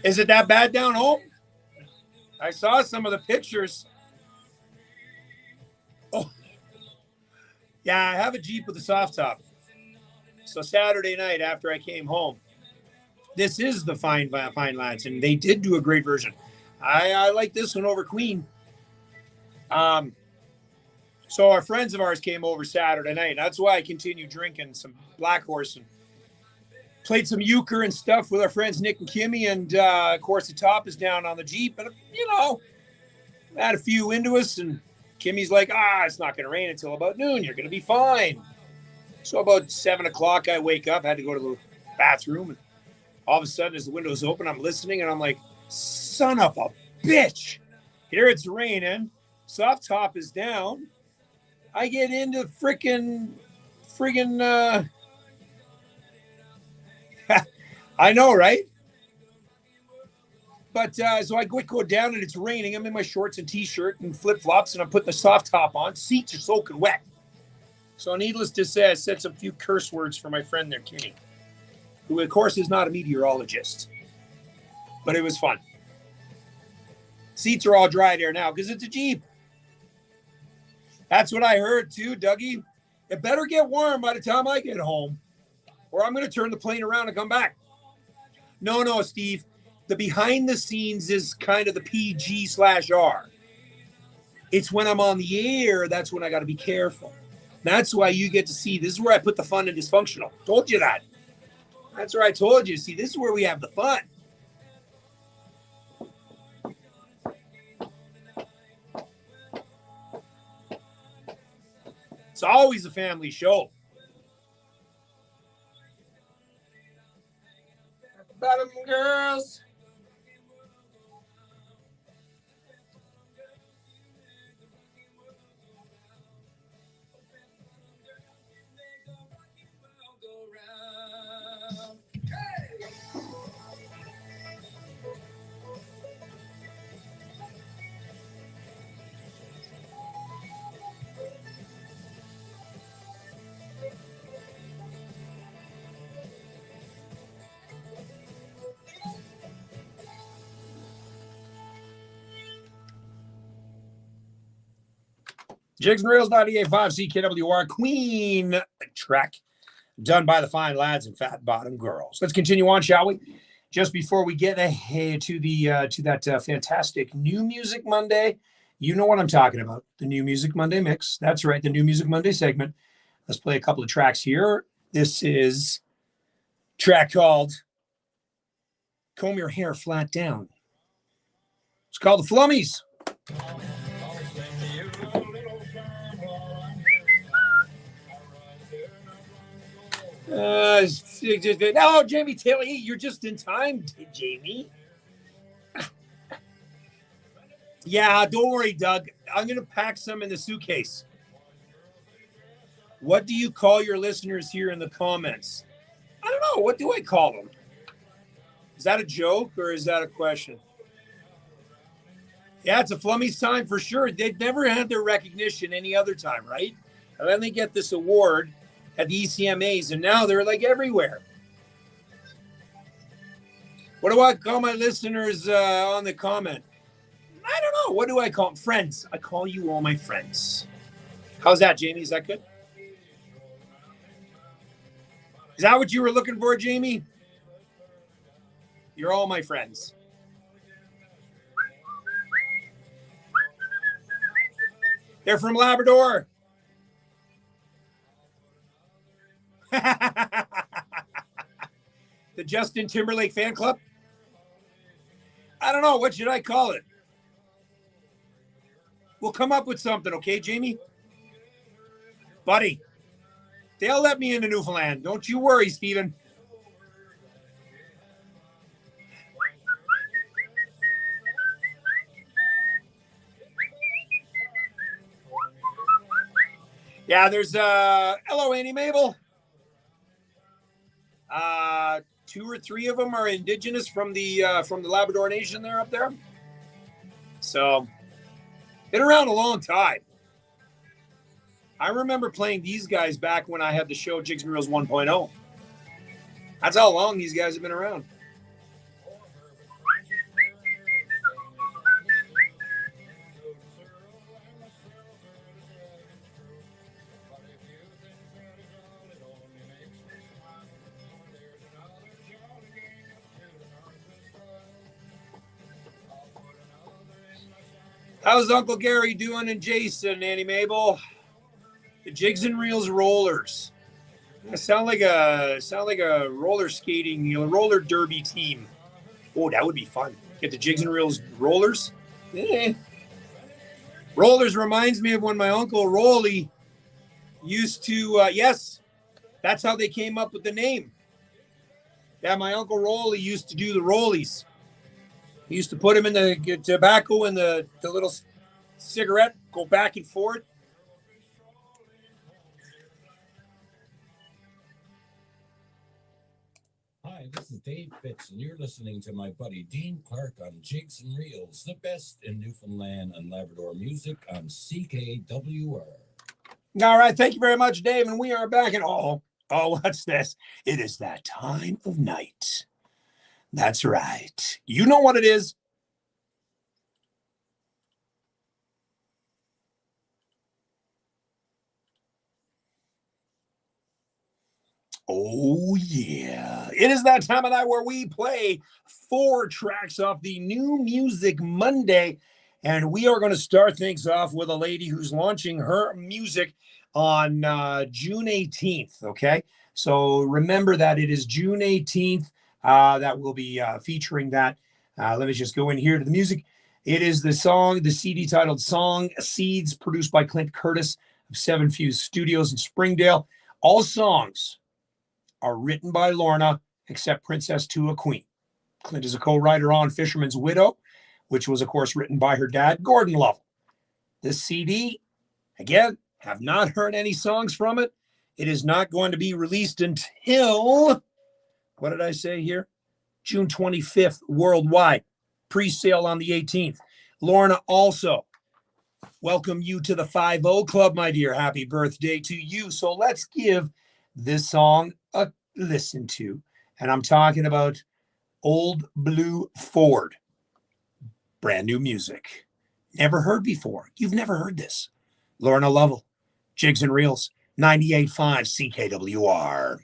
Is it that bad down home? I saw some of the pictures. Oh, yeah, I have a Jeep with a soft top. So Saturday night after I came home, this is the Fine Lads, and they did do a great version. I like this one over Queen. So our friends of ours came over Saturday night. That's why I continued drinking some Black Horse and played some euchre and stuff with our friends Nick and Kimmy. And, of course, the top is down on the Jeep. And, had a few into us. And Kimmy's like, it's not going to rain until about noon. You're going to be fine. So about 7 o'clock, I wake up. I had to go to the bathroom. And all of a sudden, as the window's open, I'm listening. And I'm like, son of a bitch. Here it's raining. Soft top is down. I get into friggin' I know, right? But so I go down and it's raining. I'm in my shorts and t-shirt and flip-flops and I'm putting the soft top on. Seats are soaking wet. So needless to say, I said some few curse words for my friend there, Kenny, who of course is not a meteorologist. But it was fun. Seats are all dry there now because it's a Jeep. That's what I heard too, Dougie. It better get warm by the time I get home, or I'm going to turn the plane around and come back. No, Steve. The behind the scenes is kind of the PG/R. It's when I'm on the air, that's when I got to be careful. That's why you get to see. This is where I put the fun and dysfunctional. Told you that. That's where I told you. See, this is where we have the fun. It's always a family show. Bottom girls. Jigs and Reels 98.5 CKWR Queen track done by the Fine Lads and Fat Bottom Girls. Let's continue on, shall we? Just before we get ahead to that fantastic New Music Monday, you know what I'm talking about. The New Music Monday mix. That's right, the New Music Monday segment. Let's play a couple of tracks here. This is a track called Comb Your Hair Flat Down. It's called the Flummies. Oh, Jamie Taylor, you're just in time, Jamie. Yeah, don't worry, Doug. I'm going to pack some in the suitcase. What do you call your listeners here in the comments? I don't know. What do I call them? Is that a joke or is that a question? Yeah, it's a Flummies time for sure. They've never had their recognition any other time, right? And then they get this award at the ECMAs, and now they're like everywhere. What do I call my listeners on the comment? I don't know. What do I call them? Friends. I call you all my friends. How's that, Jamie? Is that good? Is that what you were looking for, Jamie? You're all my friends. They're from Labrador. The Justin Timberlake fan club? I don't know. What should I call it? We'll come up with something, okay, Jamie? Buddy, they'll let me into Newfoundland. Don't you worry, Stephen. Yeah, there's hello, Annie Mabel. 2 or 3 of them are indigenous from the Labrador Nation. They're up there. So, been around a long time. I remember playing these guys back when I had the show Jigs and Reels 1.0. That's how long these guys have been around. How's Uncle Gary doing and Jason, Annie Mabel? The Jigs and Reels rollers. Sound like a roller skating, roller derby team. Oh, that would be fun. Get the Jigs and Reels rollers. Yeah. Rollers reminds me of when my Uncle Rolly used to, yes, that's how they came up with the name. Yeah, my Uncle Rolly used to do the rollies. He used to put them in the tobacco and the little cigarette, go back and forth. Hi, this is Dave Fitz, and you're listening to my buddy Dean Clark on Jigs and Reels, the best in Newfoundland and Labrador music on CKWR. All right, thank you very much, Dave, and we are back. And what's this? It is that time of night. That's right. You know what it is. Oh, yeah. It is that time of night where we play 4 tracks off the New Music Monday. And we are going to start things off with a lady who's launching her music on June 18th. Okay. So remember that it is June 18th that will be featuring that. Let me just go in here to the music. It is the CD titled Song Seeds, produced by Clint Curtis of Seven Fuse Studios in Springdale. All songs are written by Lorna, except Princess to a Queen. Clint is a co-writer on Fisherman's Widow, which was, of course, written by her dad, Gordon Lovell. This CD, again, have not heard any songs from it. It is not going to be released until, what did I say here? June 25th worldwide. Pre-sale on the 18th. Lorna, also, welcome you to the 5-0 Club, my dear. Happy birthday to you. So let's give this song a listen to. And I'm talking about Old Blue Ford. Brand new music. Never heard before. You've never heard this. Lorna Lovell, Jigs and Reels, 98.5 CKWR.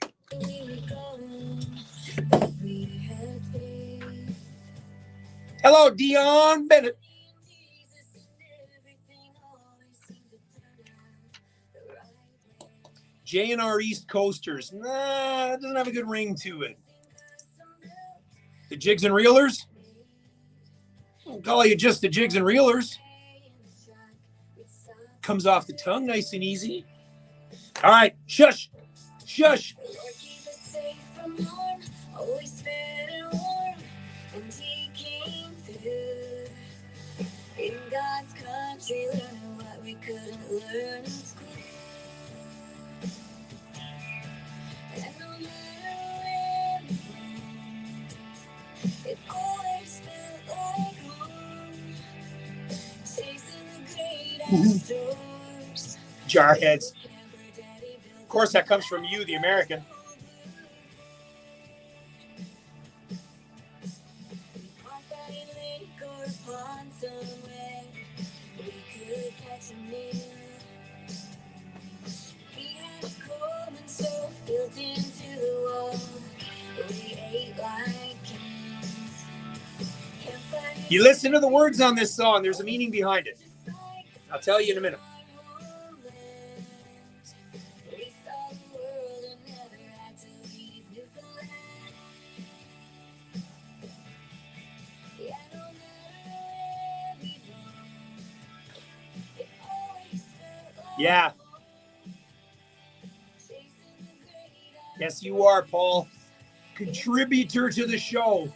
Hello, Dion Bennett. J&R East Coasters. Nah, it doesn't have a good ring to it. The Jigs and Reelers? I'll call you just the Jigs and Reelers. Comes off the tongue nice and easy. All right, shush. Shush. In God's country, learning what we couldn't learn in school. And no matter where we went, it always felt like home. Chasing the great outdoors. Jarheads. Of course, that comes from you, the American. You listen to the words on this song, there's a meaning behind it. I'll tell you in a minute. Yeah. Yes, you are, Paul. Contributor to the show.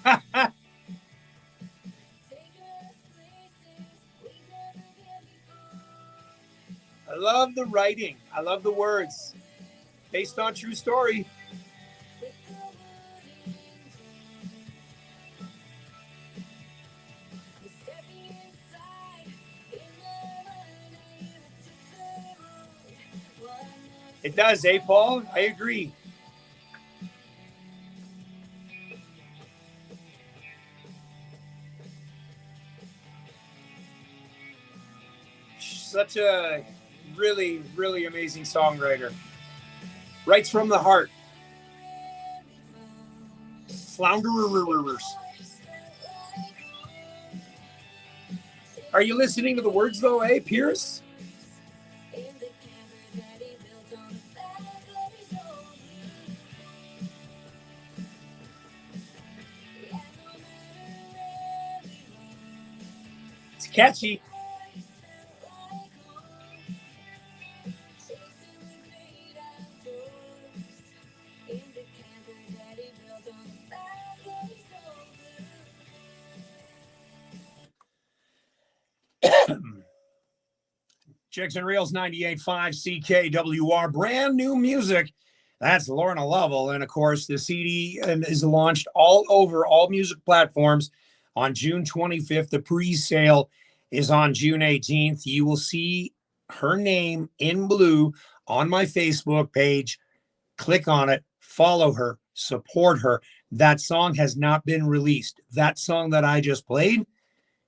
I love the writing. I love the words. Based on true story. It does, eh, Paul? I agree. Such a really, really amazing songwriter. Writes from the heart. Flounderers. Are you listening to the words though, eh, Pierce? It's catchy. Jigs and Reels 98.5 CKWR, brand new music. That's Lorna Lovell. And of course, the CD is launched all over all music platforms on June 25th. The pre-sale is on June 18th. You will see her name in blue on my Facebook page. Click on it, follow her, support her. That song has not been released. That song that I just played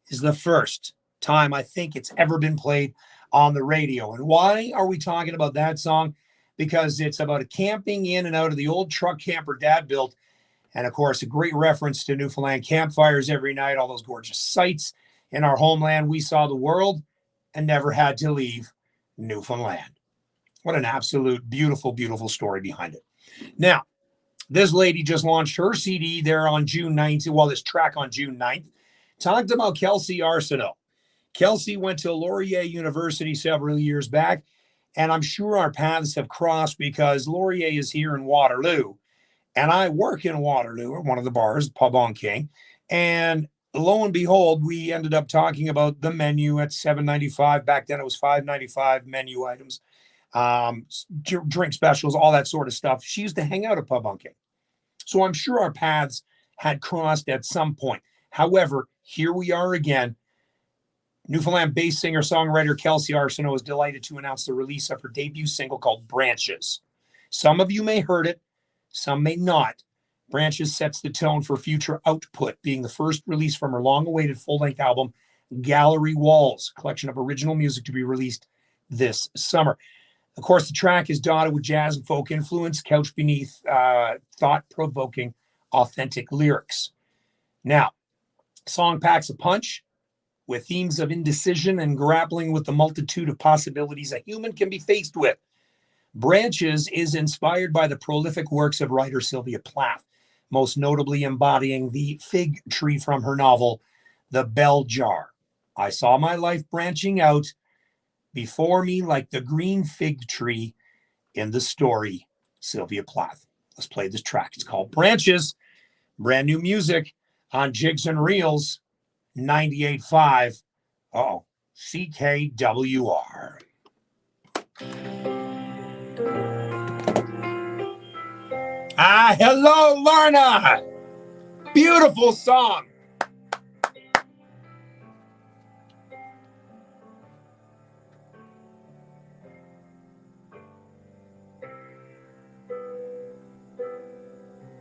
is the first time I think it's ever been played on the radio. And why are we talking about that song? Because it's about a camping in and out of the old truck camper Dad built. And of course, a great reference to Newfoundland campfires every night, all those gorgeous sights in our homeland. We saw the world and never had to leave Newfoundland. What an absolute beautiful, beautiful story behind it. Now, this lady just launched her CD there on June 9th. Well, this track on June 9th. Talked about Kelsey Arsenault. Kelsey went to Laurier University several years back, and I'm sure our paths have crossed because Laurier is here in Waterloo, and I work in Waterloo at one of the bars, Pub on King, and lo and behold, we ended up talking about the menu at $7.95. Back then, it was $5.95 menu items, drink specials, all that sort of stuff. She used to hang out at Pub on King, so I'm sure our paths had crossed at some point. However, here we are again. Newfoundland-based singer-songwriter Kelsey Arsenault is delighted to announce the release of her debut single called Branches. Some of you may heard it, some may not. Branches sets the tone for future output, being the first release from her long-awaited full-length album, Gallery Walls, a collection of original music to be released this summer. Of course, the track is dotted with jazz and folk influence, couched beneath thought-provoking, authentic lyrics. Now, song packs a punch, with themes of indecision and grappling with the multitude of possibilities a human can be faced with. Branches is inspired by the prolific works of writer Sylvia Plath, most notably embodying the fig tree from her novel, The Bell Jar. I saw my life branching out before me like the green fig tree in the story, Sylvia Plath. Let's play this track. It's called Branches. Brand new music on Jigs and Reels, 98.5. CKWR. Hello, Lorna. Beautiful song.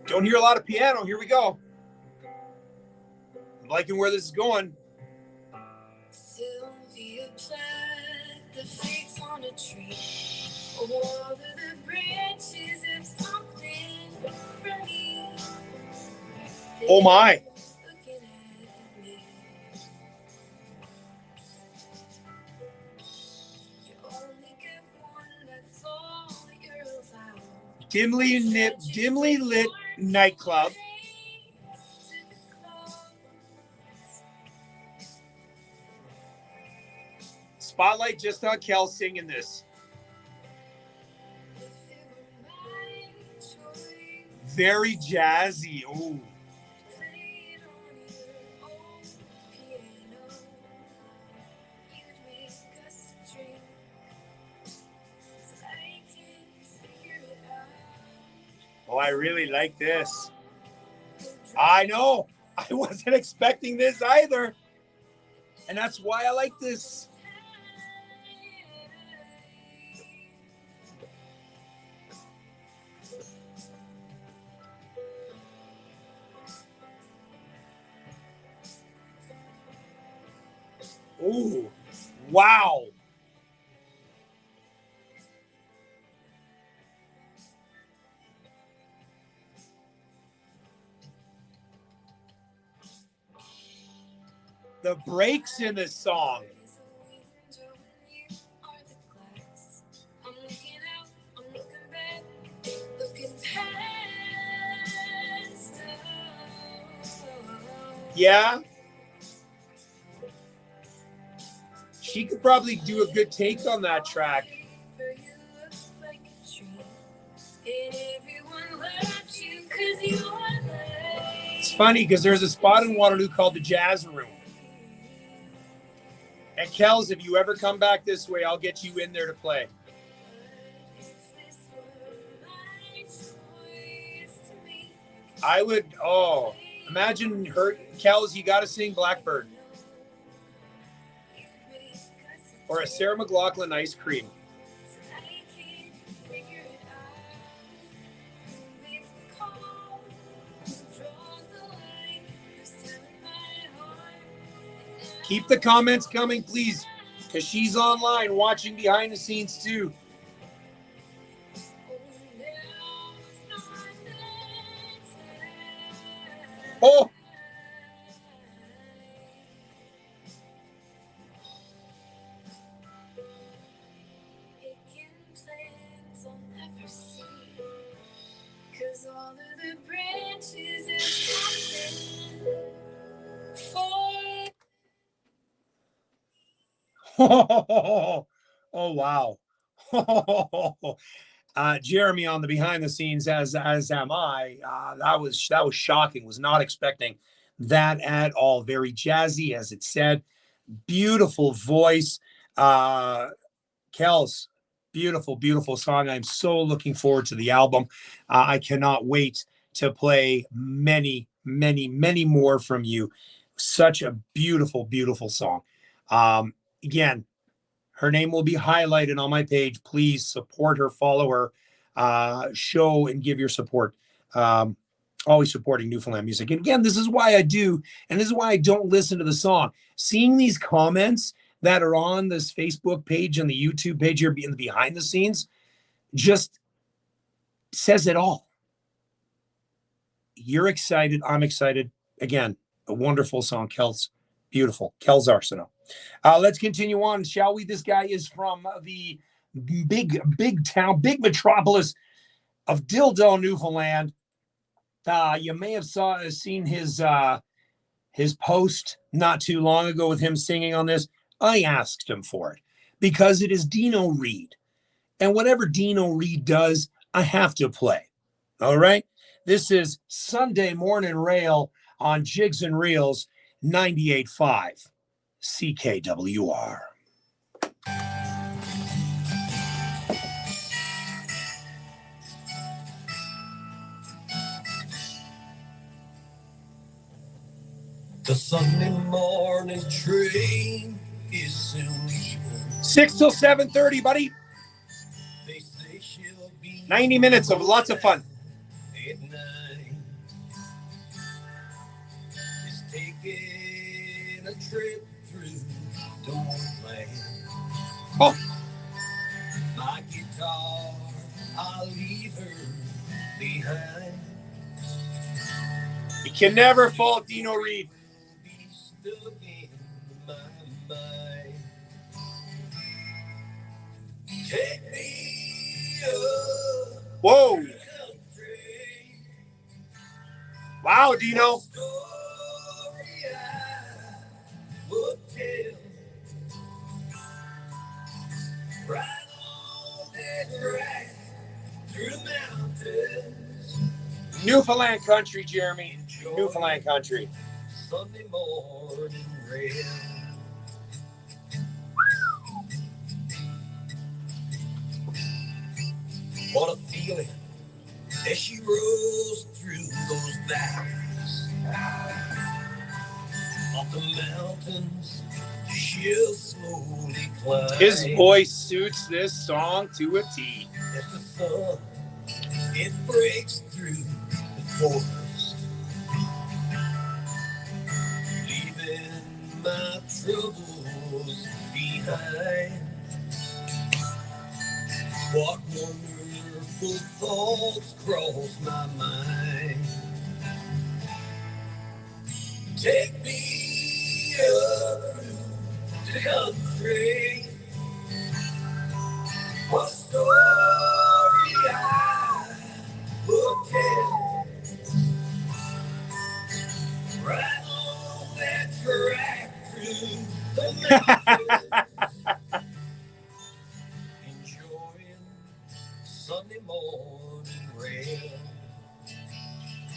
Don't hear a lot of piano. Here we go. I'm liking where this is going. Sylvia Plath, the figs on a tree. All of the branches of something from me. Oh my. Looking at me. You only get one, that's all you're allowed. Dimly lit nightclub. Spotlight just on Kel singing this. Very jazzy. Ooh. Oh, I really like this. I know. I wasn't expecting this either. And that's why I like this. Ooh, wow. The breaks in this song. Yeah. She could probably do a good take on that track. It's funny because there's a spot in Waterloo called the Jazz Room. And Kels, if you ever come back this way, I'll get you in there to play. I would, imagine her, Kels, you got to sing Blackbird. Or a Sarah McLachlan Ice Cream. Keep the comments coming, please, because she's online watching behind the scenes too. Oh! Oh, wow. Jeremy on the behind the scenes, as am I. That was shocking. Was not expecting that at all. Very jazzy, as it said. Beautiful voice. Kels, beautiful, beautiful song. I'm so looking forward to the album. I cannot wait to play many, many, many more from you. Such a beautiful, beautiful song. Again, her name will be highlighted on my page. Please support her, follow her, show and give your support. Always supporting Newfoundland music. And again, this is why I do, and this is why I don't listen to the song. Seeing these comments that are on this Facebook page and the YouTube page here in the behind the scenes just says it all. You're excited. I'm excited. Again, a wonderful song, Kels. Beautiful. Kel's Arsenal. Let's continue on, shall we? This guy is from the big town, big metropolis of Dildo, Newfoundland. You may have seen his post not too long ago with him singing on this. I asked him for it because it is Deano Reid. And whatever Deano Reid does, I have to play. All right? This is Sunday Morning Rail on Jigs and Reels 98.5 CKWR. The Sunday morning train is soon leaving. 6 till 7:30, buddy. They say she'll be 90 minutes of lots of fun. at night. It's taking a trip through the woodland. Oh, My guitar, I'll leave her behind. you can never fault Deano Reid. Be stuck in my mind. Take me up Whoa. country. Wow, Deano. Story I would tell. Right on that track through the mountains. Newfoundland country, Jeremy. Newfoundland country. Sunday morning rail. What a feeling as she rolls through those valleys. Up the mountains, she'll slowly climb. His voice suits this song to a T. As the sun, it breaks through the forest, leaving my troubles behind. What wonderful thoughts cross my mind. Take me up to the country. What story I will tell. Right on that track through the mountains. Enjoying Sunday morning rail.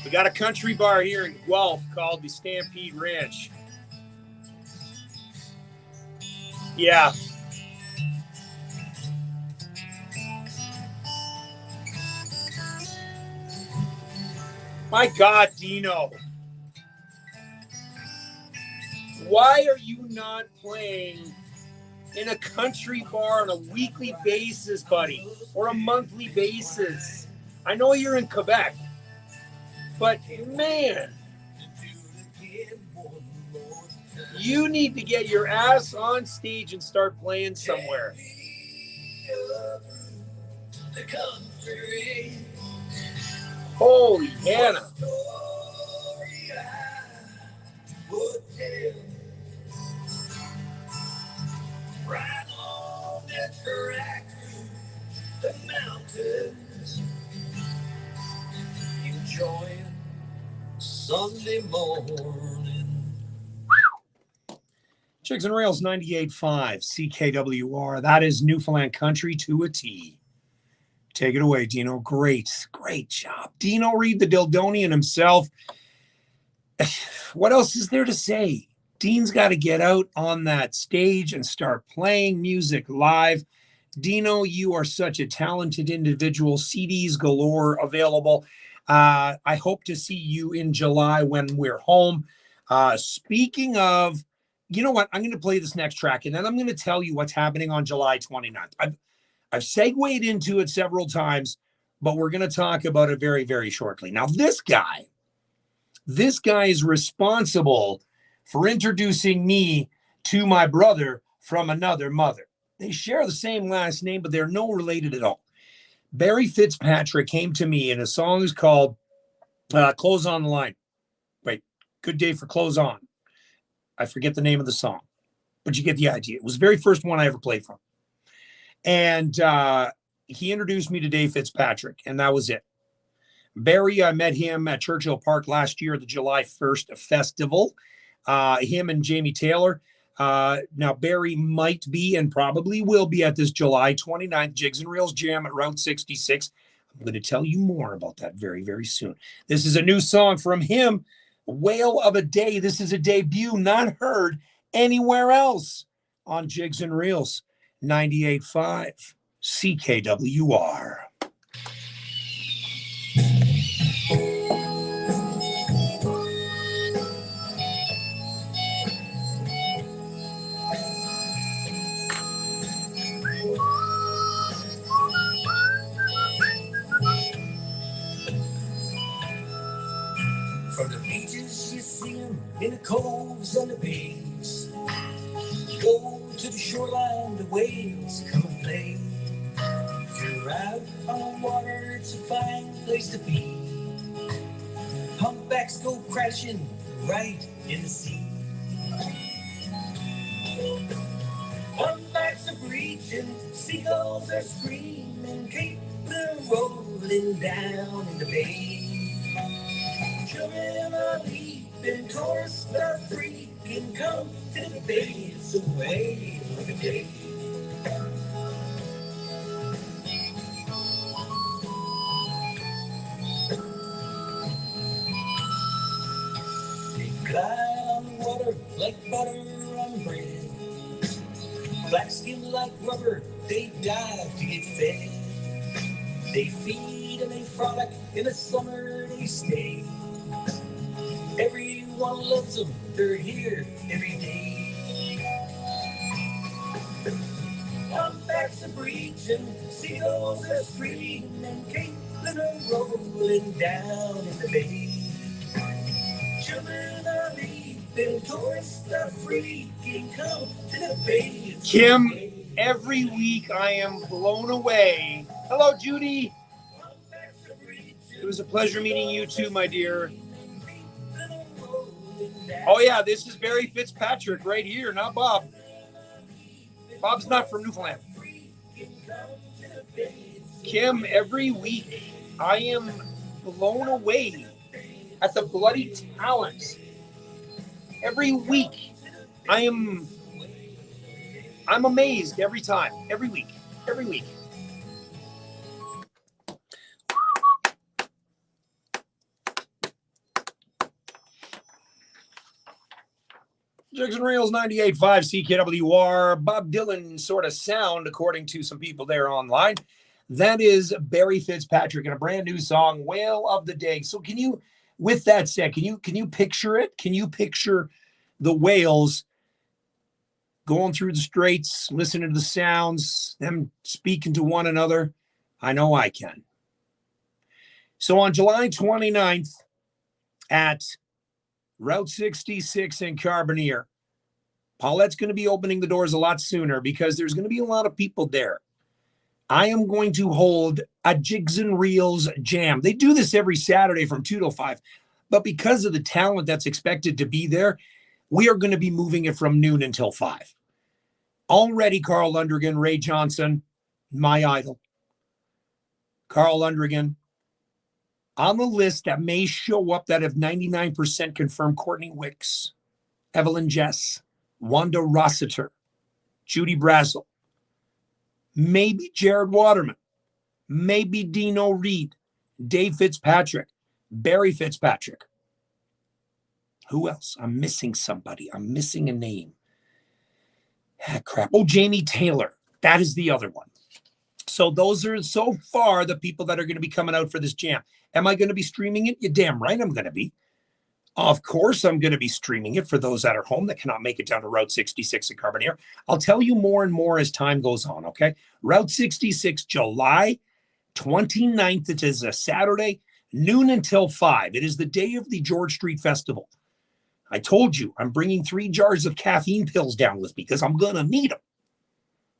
We got a country bar here in Guelph called the Stampede Ranch. Yeah. My God, Deano. Why are you not playing in a country bar on a weekly basis, buddy, or a monthly basis? I know you're in Quebec, but man, you need to get your ass on stage and start playing somewhere. The country. Holy Hannah. Story I would tell. Right on that track through the mountains. Enjoying Sunday morning. Jigs and Rails 98.5 CKWR. That is Newfoundland country to a T. Take it away, Deano. Great job. Deano Reid, the Dildonian himself. What else is there to say? Dean's got to get out on that stage and start playing music live. Deano, you are such a talented individual. CDs galore available. I hope to see you in July when we're home. Speaking of, you know what? I'm going to play this next track, and then I'm going to tell you what's happening on July 29th. I've segued into it several times, but we're going to talk about it very, very shortly. Now, this guy is responsible for introducing me to my brother from another mother. They share the same last name, but they're no related at all. Barry Fitzpatrick came to me, and a song is called Clothes on the Line. Wait, Good Day for Clothes On. I forget the name of the song, but you get the idea. It was the very first one I ever played from. And he introduced me to Dave Fitzpatrick, and that was it. Barry, I met him at Churchill Park last year at the July 1st festival. Him and Jamie Taylor. Now, Barry might be and probably will be at this July 29th Jigs and Reels Jam at Route 66. I'm going to tell you more about that very, very soon. This is a new song from him, Whale of a Day. This is a debut not heard anywhere else on Jigs and Reels 98.5 CKWR. From the beaches you see them in the coves and the bays. You go to the shoreline, the waves come and play. If you're out on the water, it's a fine place to be. Humpbacks go crashing right in the sea. Humpbacks are breaching, seagulls are screaming, keep them rolling down in the bay. Children are leaping, tourists are freaking, come to the bay, it's a whale of a day. They glide on the water like butter on bread. Black skin like rubber, they dive to get fed. They feed and they frolic, in the summer they stay. Everyone loves them, they're here every day. Humpbacks are breaching, seagulls are screaming, Caitlin are rolling down in the bay. Children are leaping, tourists are freaking, come to the bay. Kim, every week I am blown away. Hello, Judy. It was a pleasure meeting you too, my dear. Oh, yeah, this is Barry Fitzpatrick right here, not Bob. Bob's not from Newfoundland. Kim, every week I am blown away at the bloody talent. Every week I'm amazed every time, every week. Jigs and Reels 98.5 CKWR, Bob Dylan sort of sound, according to some people there online. That is Barry Fitzpatrick in a brand new song, Whale of the Day. So can you, with that said, can you picture it? Can you picture the whales going through the straits, listening to the sounds, them speaking to one another? I know I can. So on July 29th at Route 66 in Carbonear, Paulette's going to be opening the doors a lot sooner because there's going to be a lot of people there. I am going to hold a Jigs and Reels jam. They do this every Saturday from 2 till 5, but because of the talent that's expected to be there, we are going to be moving it from noon until 5. Already Carl Lundgren, Ray Johnson, my idol. Carl Lundgren. On the list that may show up that have 99% confirmed: Courtney Wicks, Evelyn Jess, Wanda Rossiter, Judy Brazel, maybe Jared Waterman, maybe Deano Reid, Dave Fitzpatrick, Barry Fitzpatrick. Who else? I'm missing somebody. I'm missing a name. Ah, crap. Oh, Jamie Taylor. That is the other one. So those are so far the people that are going to be coming out for this jam. Am I going to be streaming it? You're damn right I'm going to be. Of course I'm going to be streaming it for those that are home that cannot make it down to Route 66 in Carbonear. I'll tell you more and more as time goes on, okay? Route 66, July 29th. It is a Saturday, noon until 5. It is the day of the George Street Festival. I told you I'm bringing 3 jars of caffeine pills down with me because I'm going to need them.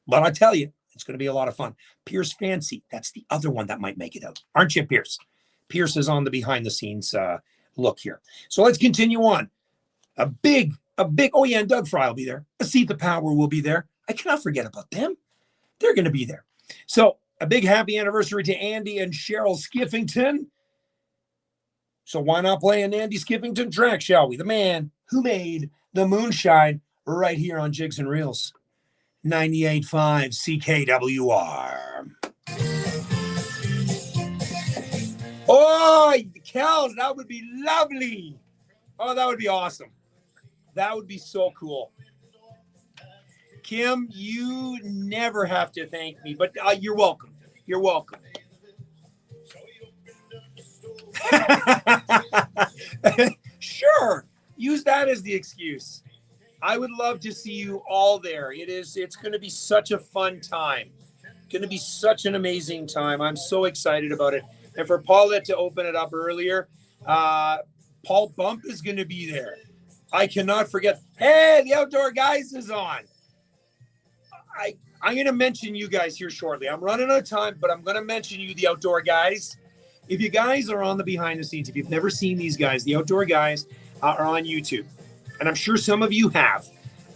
But I tell you, it's going to be a lot of fun. Pierce Fancy, that's the other one that might make it out. Aren't you, Pierce? Pierce is on the behind-the-scenes look here. So let's continue on. A big A big, oh yeah, and Doug Fry will be there. Asetha Power will be there. I cannot forget about them. They're going to be there. So a big happy anniversary to Andy and Cheryl Skiffington. So why not play an Andy Skiffington track, shall we? The man who made the moonshine right here on Jigs and Reels. 98.5 CKWR. Oh, Kels, that would be lovely. Oh, that would be awesome. That would be so cool. Kim, you never have to thank me, but you're welcome. You're welcome. Sure. Use that as the excuse. I would love to see you all there. It's going to be such a fun time. Going to be such an amazing time. I'm so excited about it. And for Paulette to open it up earlier, Paul Bump is going to be there. I cannot forget. Hey, the Outdoor Guys is on. I'm going to mention you guys here shortly. I'm running out of time, but I'm going to mention you, the Outdoor Guys. If you guys are on the behind the scenes, if you've never seen these guys, the Outdoor Guys are on YouTube. And I'm sure some of you have.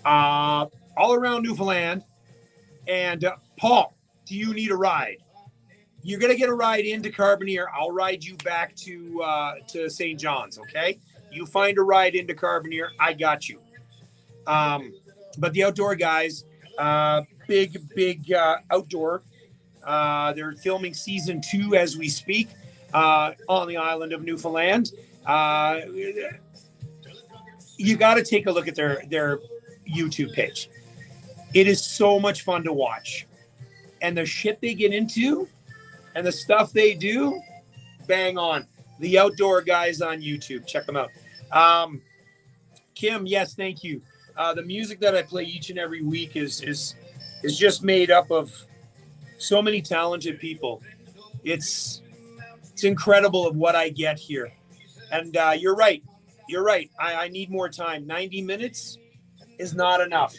All around Newfoundland. And Paul, do you need a ride? You're going to get a ride into Carbonear. I'll ride you back to St. John's, okay? You find a ride into Carbonear. I got you. But the Outdoor Guys, big outdoor. They're filming season 2 as we speak on the island of Newfoundland. You got to take a look at their YouTube page. It is so much fun to watch. And the shit they get into and the stuff they do, bang on. The Outdoor Guys on YouTube. Check them out. Kim, yes, thank you. The music that I play each and every week is just made up of so many talented people. It's incredible of what I get here. And you're right. You're right. I need more time. 90 minutes is not enough.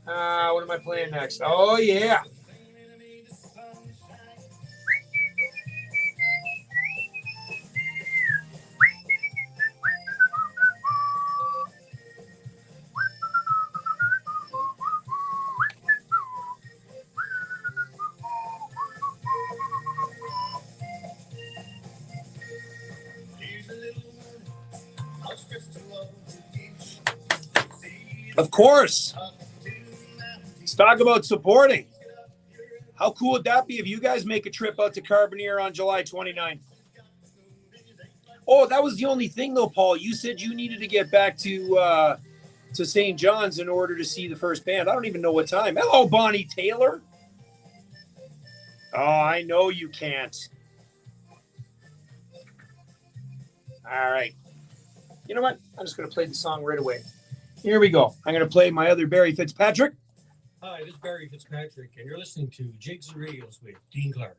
What am I playing next? Oh, yeah. Of course. Let's talk about supporting. How cool would that be if you guys make a trip out to Carbonear on July 29th? Oh, that was the only thing, though, Paul. You said you needed to get back to St. John's in order to see the first band. I don't even know what time. Hello, Bonnie Taylor. Oh, I know you can't. All right. You know what? I'm just going to play the song right away. Here we go. I'm going to play my other Barry Fitzpatrick. Hi, this is Barry Fitzpatrick, and you're listening to Jigs and Reels with Dean Clark.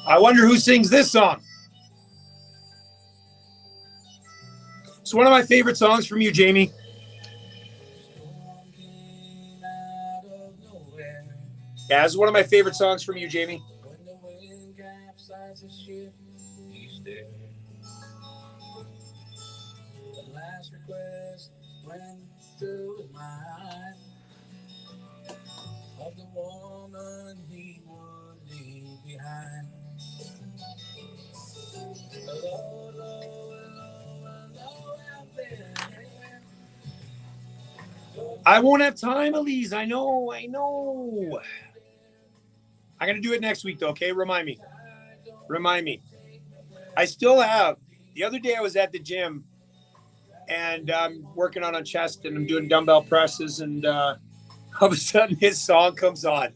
I wonder who sings this song. It's one of my favorite songs from you, Jamie. Yeah, it's one of my favorite songs from you, Jamie. The last request went through his mind of the woman he would leave behind. Low, low, low out there. I won't have time, Elise. I know. I'm going to do it next week, though, okay? Remind me. I still have. The other day I was at the gym, and I'm working on a chest, and I'm doing dumbbell presses, and all of a sudden his song comes on.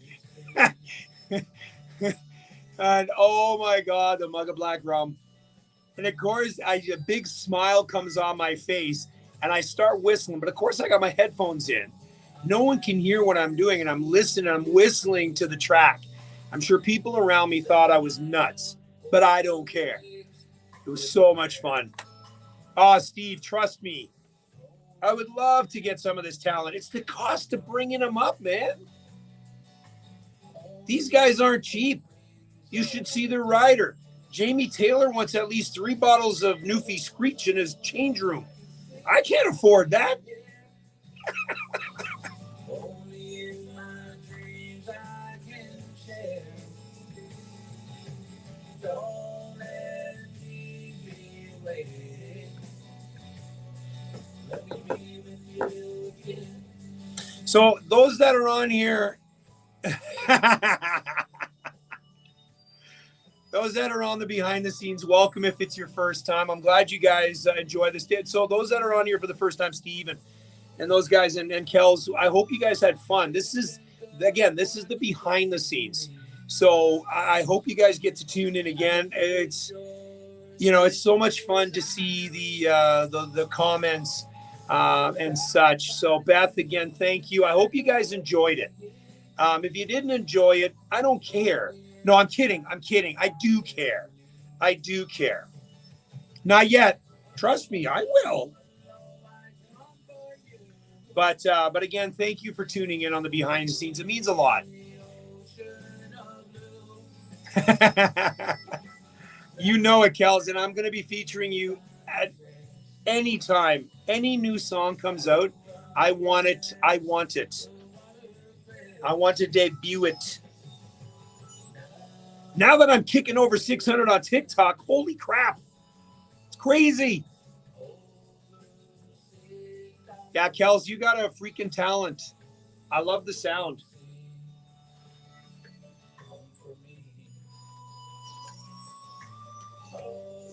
And, oh, my God, the Mug of Black Rum. And, of course, a big smile comes on my face, and I start whistling. But, of course, I got my headphones in. No one can hear what I'm doing, and I'm listening. I'm whistling to the track. I'm sure people around me thought I was nuts, but I don't care. It was so much fun. Oh, Steve, trust me. I would love to get some of this talent. It's the cost of bringing them up, man. These guys aren't cheap. You should see their rider. Jamie Taylor wants at least 3 bottles of Newfie Screech in his change room. I can't afford that. Only in my dreams I can share. Don't let me be away. Let me be with you again. So those that are on here, those that are on the behind the scenes, welcome if it's your first time. I'm glad you guys enjoy this. So those that are on here for the first time, Steve and those guys and Kels, I hope you guys had fun. This is the behind the scenes. So I hope you guys get to tune in again. It's so much fun to see the comments and such. So Beth, again, thank you. I hope you guys enjoyed it. If you didn't enjoy it, I don't care. No, I'm kidding. I do care. Not yet. Trust me, I will. But again, thank you for tuning in on the behind the scenes. It means a lot. You know it, Kels, and I'm going to be featuring you at any time. Any new song comes out, I want it. I want to debut it. Now that I'm kicking over 600 on TikTok, holy crap. It's crazy. Yeah, Kels, you got a freaking talent. I love the sound.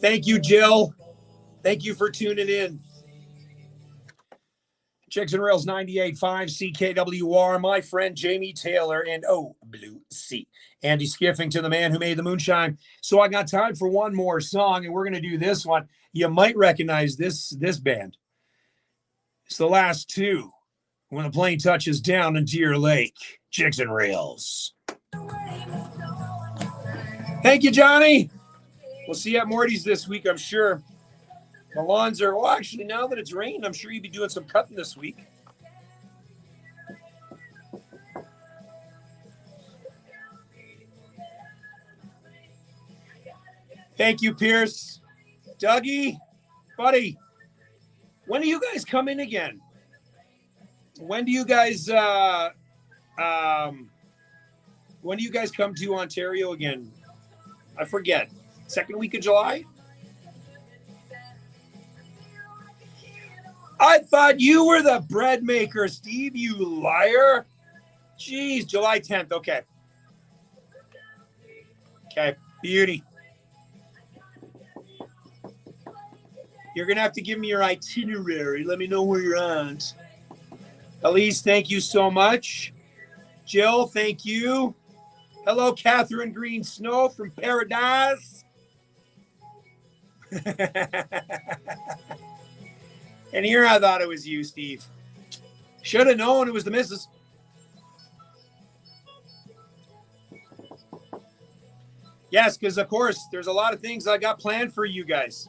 Thank you, Jill. Thank you for tuning in. Jigs and Rails 98.5 CKWR, my friend Jamie Taylor, and Blue Sea. Andy Skiffington, the man who made the moonshine. So I got time for one more song, and we're going to do this one. You might recognize this band. It's the last two. When the plane touches down in Deer Lake. Jigs and Rails. Thank you, Johnny. We'll see you at Morty's this week, I'm sure. The lawns are, well, actually, now that it's rained, I'm sure you'll be doing some cutting this week. Thank you, Pierce. Dougie, buddy, when do you guys come in again? When do you guys come to Ontario again? I forget. Second week of July? I thought you were the bread maker, Steve, you liar. Jeez, July 10th. Okay. Okay, beauty. You're going to have to give me your itinerary. Let me know where you're at. Elise, thank you so much. Jill, thank you. Hello, Catherine Green Snow from Paradise. And here I thought it was you, Steve. Should have known it was the missus. Yes, because, of course, there's a lot of things I got planned for you guys.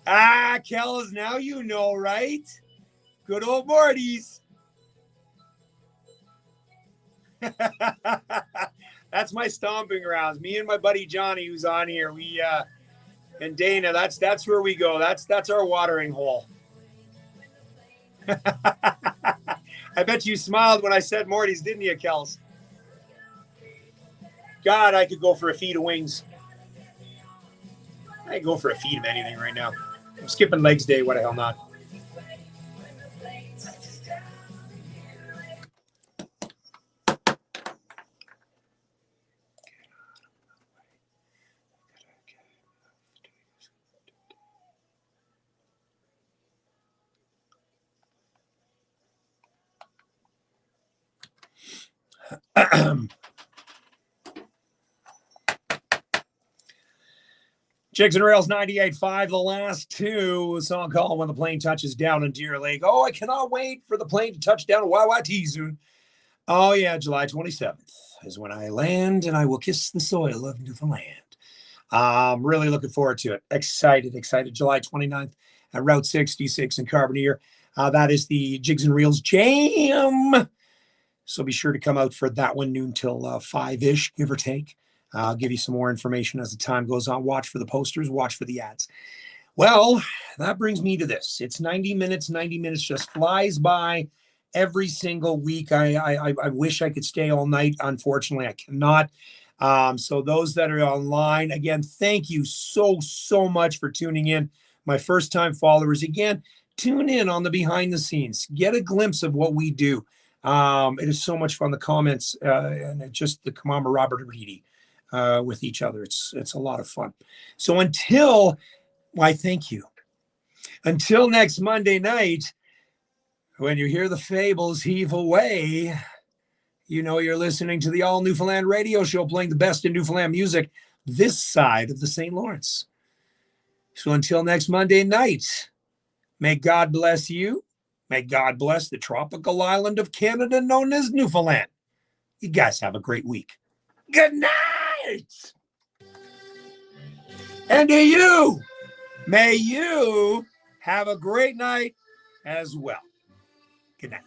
Kells, now you know, right? Good old Morty's. That's my stomping grounds. Me and my buddy Johnny, who's on here, we and Dana, that's where we go. That's our watering hole. I bet you smiled when I said Morty's, didn't you, Kels? God, I could go for a feed of wings. I could go for a feed of anything right now. I'm skipping legs day. What the hell not? Jigs and Rails 98.5, the last two. A song called When the Plane Touches Down in Deer Lake. Oh, I cannot wait for the plane to touch down in YYT soon. Oh, yeah, July 27th is when I land and I will kiss the soil of Newfoundland. I'm really looking forward to it. Excited. July 29th at Route 66 in Carbonear. That is the Jigs and Reels Jam. So be sure to come out for that one, noon till 5-ish, give or take. I'll give you some more information as the time goes on. Watch for the posters, watch for the ads. Well, that brings me to this. It's 90 minutes. 90 minutes just flies by every single week. I wish I could stay all night. Unfortunately, I cannot. So those that are online, again, thank you so much for tuning in. My first-time followers, again, tune in on the behind the scenes. Get a glimpse of what we do. It is so much fun. The comments and just the camaraderie with each other. It's a lot of fun. So why, thank you. Until next Monday night, when you hear the fables heave away, you know you're listening to the All Newfoundland radio show playing the best in Newfoundland music this side of the St. Lawrence. So until next Monday night, may God bless you. May God bless the tropical island of Canada known as Newfoundland. You guys have a great week. Good night. And to you, may you have a great night as well. Good night.